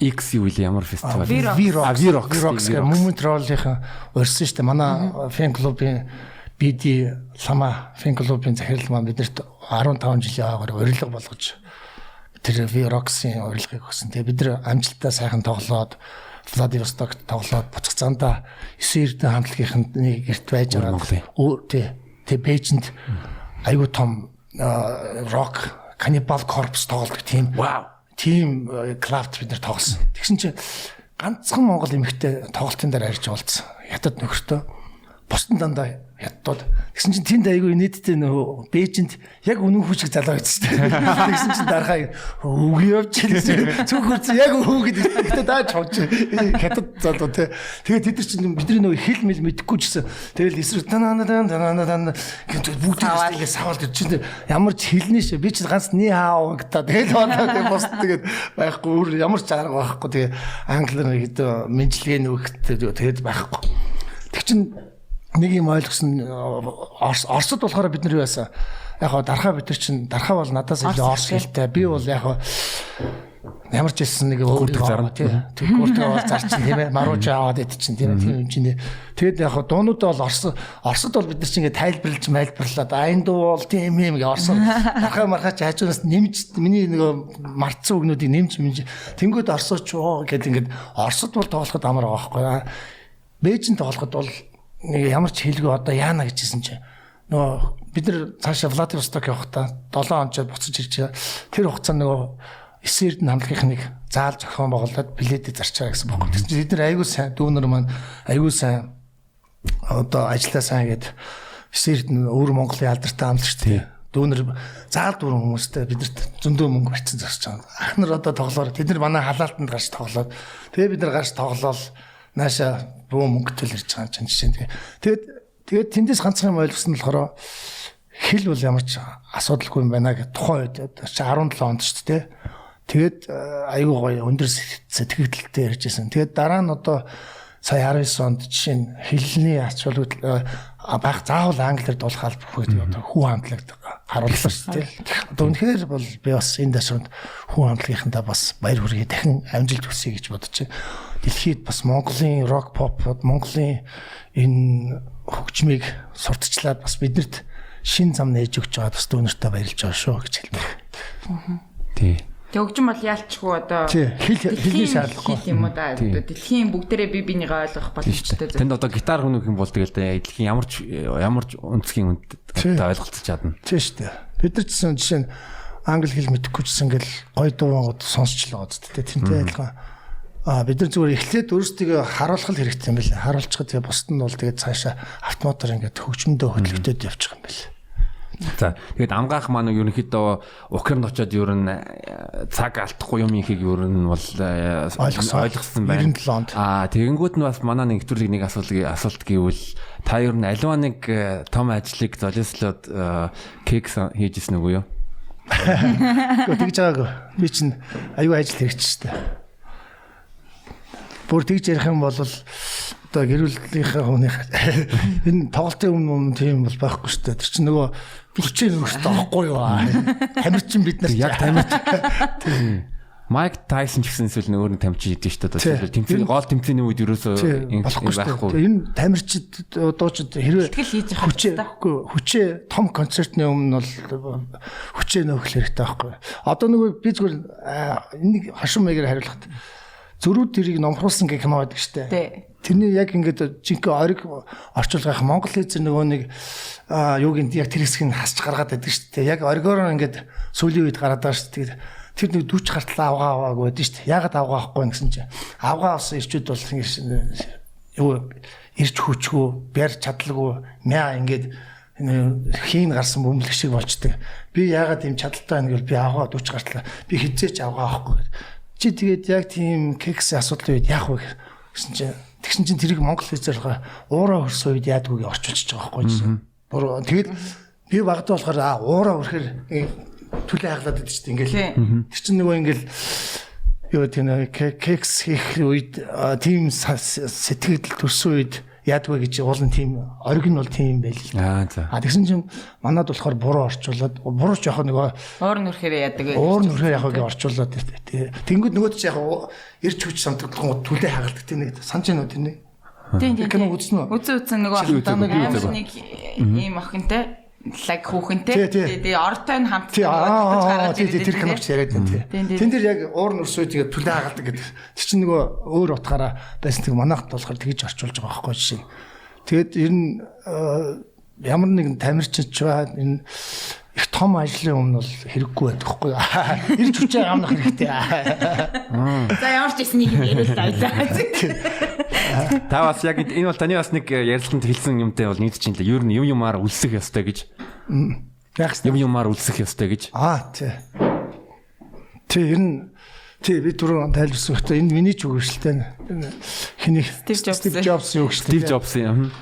X юу вэ ямар фестивал? Вирокс гэх Moment Roll-ийн урьсан шүү дээ. Манай фэн клубын BD Лама фэн клубын захирал маань биднэрт 15 жилийн хаагаар урилга болгож тэр Вироксын урилгыг өгсөн. Тэгээ бид нар амжилттай сайхан тоглоод Владивостокт тоглоод буцагцаанда 9 эрдэнэ хамтлагийнх нь гэрт байж байгаа. Тэ Бээжинд айгуу том рок Cannibal Corpse тоглодог тийм. Вау. Team Craft бид нар тоглосон. Тэгсэн чинь ганцхан Монгол эмэгтэй тоглолтын дээр харьж уулзсан. Хятад нөхөртөө бусдын дандаа хятад. Тэгсэн чинь тэнд айгүй нийтдээ нөгөө Бээжинд яг үнэн хүчиг залуу байсан шүү дээ. Тэгсэн чинь дарахаа өг явж ирсэн. Цүнхэрсэн яг өг гэдэг. Гэтэ дааж хооч. Хятад залуу те. Тэгээд тэд нар чинь бидний нөгөө хэл мэл мэдэхгүй ч гэсэн тэгэл эсрэг танаа бүгд ингэ савалт чинь ямар ч хэлнэ шээ. Би чинь ганц ни хаа гэдэг. Тэгэл одоо бос тэгээд байхгүй ямар ч арга байхгүй. Тэгээ англиар хэд мэдлэгээ нөгөхтэй тэгээд байхгүй. Тэг чин нэг юм ойлгосон Оросд болохоор бид нар юу яасан яг хаа дарахаа бид нар чинь дарахаа бол надаас илүү орос хэлтэй би бол яг ямар ч хэлсэн нэг өөртөө зарна тийм өөртөө бол зарчин тийм ээ марууч аваад идэх чинь тийм юм чинь тэгэд яг хаа дуунуудаа бол Оросд бол бид нар чинь ингээ тайлбарлаад айн дуу бол тийм юм ингээ Оросд дарахаа мархаач хажуунаас нэмж миний нэг мартсан үгнүүдийг нэмж тэнгууд Оросч гэдэг ингээ Оросд бол тоглоход амар байгаа байхгүй Бээжин тоглоход бол нэг ямар ч хэлгүй одоо яана гэжсэн чинь нөгөө бид нар цаашаа Владивосток явахдаа 7 онцод буцаж ирж тэр хугацаанд нөгөө Эсэрд хамтлагийнхныг заал зохион байгуулад билетээ зарчаа гэсэн бохоо. Тэгсэн чинь бид нар айгүй сайн дүүнер маань айгүй сайн одоо ажиллаа сайн гээд Эсэрд өөр Монголын алдартай хамтлагч тий дүүнер заал дүүрэн хүмүүстэй бидэрт зөндөө мөнгө барьсан зарч байгаа. Ах нар одоо тоглоор тэд нар манай халаалтанд гарч тоглоод тэгээ бид нар гарч тоглоод нааша бөө мөнгө төлөрж байгаа чинь жишээ. Тэгээд тэндээс ганцхан юм ойлгосон болохоор хэл бол ямар ч асуудалгүй юм байна гэх тухайн үед 17 онд шүү дээ. Тэгээд аюу гоё өндөр сэтгэгдэлтэй ярьжсэн. Тэгээд дараа нь одоо сая 19 онд жишээ нь хэлний ач холбогдол байх заавал англиар дуулах албагүй гэдэг одоо хүү хамтлагт харуулсан шүү дээ. Одоо үнэхээр бол би бас энэ дэшрөнд хүү хамтлагийнхантаа бас баяр хүргэе дахин амжилт хүсье гэж бодож байна. Дэлхийд бас Монголын рок pop Монголын энэ хөгжмийг сурталчлаад бас биднэрт шин зам нээж өгч байгаа бас дүүнэртээ баярлж байгаа шүү гэж хэлмээр. Тий. Тэг хөгжим бол яалчгүй одоо хэлний шаардлагагүй юм уу да. Дэлхийн бүгдээрээ бие бинийгээ ойлгох боломжтой. Тэнд одоо гитар хөнөөх юм бол тэгэл дэлхийн ямар ч өнцгийн үнэтэй ойлголцож чадна. Тийм шүү дээ. Бид нар ч жишээ нь англи хэл мэдэхгүй ч гэсэн ингээл гоё дуугууд сонсч л байгаа зү дээ. Тэнтэй адилхан. Бид нар зүгээр эхлээд өөрсдөө харуулах хэрэгтэй юм байна. Харуулчихад тэгээ бусд нь бол тэгээ цаашаа автоматар ингээд хөгжмөндөө хөдөлгөдөд явчих юм байна. За тэгээд амгаах маань ерөнхийдөө Украинд очиод ер нь цаг алдахгүй юм ихийг ер нь бол ойлгосон байна. 97 онд. Тэгэнгүүт нь бас манай нэвтрүүлэг нэг асуулт гэвэл та ер нь аливаа нэг том ажлыг золиослоод кекс хийжсэн үгүй юу? Гэхдээ тэгж байгаагүй. Би чинь аюу ажил хэрэгч шүү дээ. Бүр тэгж ярих юм бол одоо гэр бүлийнхээ хүнийхээ энэ тоглолтын өмнө тийм бол байхгүй шүү дээ. Тэр чинь нөгөө бүлчээ нөхөстэй байхгүй юу? Тамирчин бид нар яг тамирч. Майк Тайсон ч гэсэн эсвэл өөр нэг тамирчин хийдэг шүү дээ. Тэмцээний гол тэмцээний үед ерөөсөө байхгүй. Энэ тамирчид дуучид хэрвээ хүчээ том концертны өмнө бол хүчээ нөхөх хэрэгтэй байхгүй. Одоо нөгөө би зүгээр энийг хашин маягаар хариулахад зөрүүд тэрийг номхруулсан гэх юм байдаг штэ. Тэрний яг ингээд жинхэнэ ориг орчуулгах Монгол хэлээр нөгөө нэг юуг энэ яг тэр хэсгийг хасч гаргаад байдаг штэ. Яг оригоор ингээд сүүлийн үед гараад байгаа штэ. Тэр нэг 40 гартал аваагүй байдаг штэ. Ягаад авгаахгүй гэсэн чинь авгаа авсан ирчүүд бол юу ирч хүчгүй, бяр чадлаггүй, мяа ингээд хийн гарсан бөмбөлөг шиг болчдөг. Би ягаад ийм чадaltaй байна гэвэл би авгаа 40 гартал би хизээч авгаа авахгүй. Чи тэгээд яг тийм кекс асуудлын үед яах вэ гэсэн чинь тэгсэн чинь тэрийг Монгол хэлээр уураа хөрсөн үед яадгүйг орчуулчихж байгаа байхгүй юу. Тэгээд би багтаа болохоор уураа хөрөхөр түлээ хаглаад байдаг шүү дээ ингээл. Тэр чинь нөгөө ингээл юу тийм кекс хийх үед тийм сэтгэл төрсөн үед яадгүй гэж уул нь тийм ориг нь бол тийм байл. За. Тэгсэн чинь манад болохоор буруу орчуулад буруу ч яг нөгөө уур нүрхээр яадаг вэ? Уур нүрхээр яг гэж орчуулад тэнгүүд нөгөө ч яг ирч хүч самтгалгын түлээ хагалдаг тийм нэг санаж байна уу тийм нэг. Тийм. Кино үзсэн үү? Үзсэн нөгөө нэг ийм охинтой лаг хүүхэнтэй тэгээ ортой нь хамт гараад тэр киноч яриад байна тий. Тэн дээр яг уур нүрсөө тэгээ түлээ хагалдаг гэдэг. Тэр чинь нөгөө өөр утгаараа байсан тэг манайхд болохоор тэгж орчуулж байгаа байхгүй жишээ. Тэгээд ер нь ямар нэгэн тамирчид ба энэ их том ажлын өмнө бол хэрэггүй байдаг хгүй. Ирж хүчээ амнах хэрэгтэй. За ямар ч эснийг яриул таа. Та бас яг энэ бол таны бас нэг ярилцлаганд хэлсэн юмтай бол нийцж юм л. Ер нь юмар үлсэх ёстой гэж. Юмар үлсэх ёстой гэж. Тий. Ер нь би түрүү тайлбарсан хөтө энэ миний ч өгөөжлөлтэй хэний Steve Jobs-ийн өгөөжлөлтэй. Steve Jobs-ийн.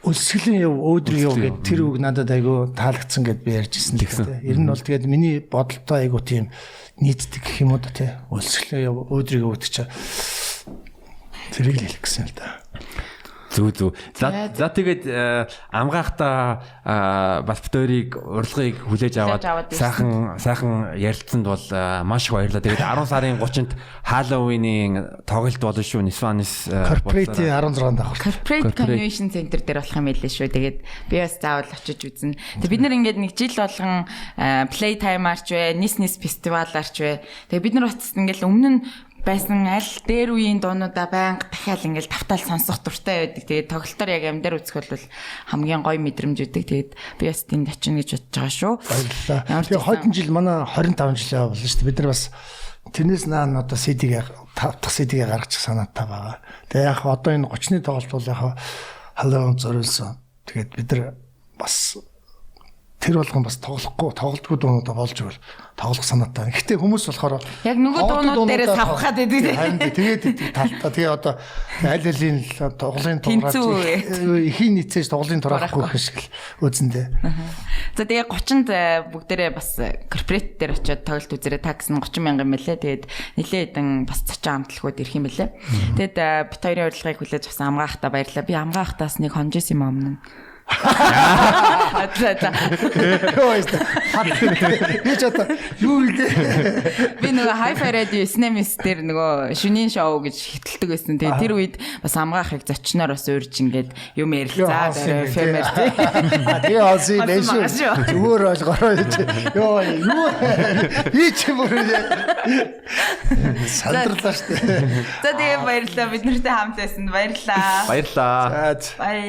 Өсгөлийн өвдөр юу гэд тэр үг надад айгүй таалагдсан гэд би ярьжсэн л дээ. Ер нь бол тэгээд миний бодолтой айгүй тийм нийтдэг гэх юм уу да тий. Өсгөлийн өвдрийг өвдөж тэрийг л хэлэх гэсэн л да. Зүг. За тэгээд амгаахта бас битүүрийг урилгыг хүлээж аваад сайхан ярилцсанд бол маш их баярлалаа. Тэгээд 10 сарын 30-нд Halloween-ийн тоглолт болно шүү. Niswanis Corporate 16-нд авах. Corporate Convention Center дээр болох юм байлээ шүү. Тэгээд би бас заавал очиж үзнэ. Тэгээд бид нар ингээд нэг жил болгон Playtime-аарч вэ, Nis фестивалаарч вэ. Тэгээд бид нар бас ингээд өмнө нь байсан аль дээр үеийн дуунуудаа байнга дахиад ингээл тавтаал сонсох дуртай байдаг. Тэгээд тоглолтоор яг амдаар үзэх бол хамгийн гоё мэдрэмж өгдөг. Тэгээд би бас тэнд очино гэж бодож байгаа шүү. Баярлалаа. Тэгээд хойдон жил манай 25 жил явуулсан шүү дээ. Бид нар бас тэрнээс наан одоо CD-гээ тавтах CD-гээ гаргачих санаатай байгаа. Тэгээд яг одоо энэ 30-ны тоглолт бол яг Halloween зориулсан. Тэгээд бид нар бас тэр болгон бас тоглолтгүй дуунуудаа болж игэл тоглох санаатай. Гэхдээ хүмүүс болохоор яг нөгөө дуунууд дээрээ савхаад байдаг. Тэгээд талтаа тэгээ одоо аль алийн тоглолын тураач ихийн нийцээж тоглолын тураахгүй гэх шиг л үзэндээ. За тэгээ 30-нд бүгдээрээ бас корпорат дээр очиод тоглолт үзэрээ такс нь 30 мянга юм лээ. Тэгээд нэлээд хэдэн бас цачаа амтлагууд ирэх юм лээ. Тэгээд бит хоёрын урилгыг хүлээж авсан амгаахтаа баярлалаа. Би амгаахтаас нэг хонжис юм өмнө. Би ч одоо юу гэлээ. Би нөгөө Hi-Fi Radio Snamis дээр нөгөө шөнийн шоу гэж хэтэлдэг байсан. Тэгээ тэр үед бас амгаахыг зочноор бас урьж ингээд юм ярилцаад фэмэр тий. Тэгээ олсон нэшүү. Зүгээр ойлгороо гэж. Йоо юу. Би ч юм уу. Сандарлаа штэ. За тэгээ баярлалаа. Бид нартай хамт байсан. Баярлалаа. Баярлалаа. Бай.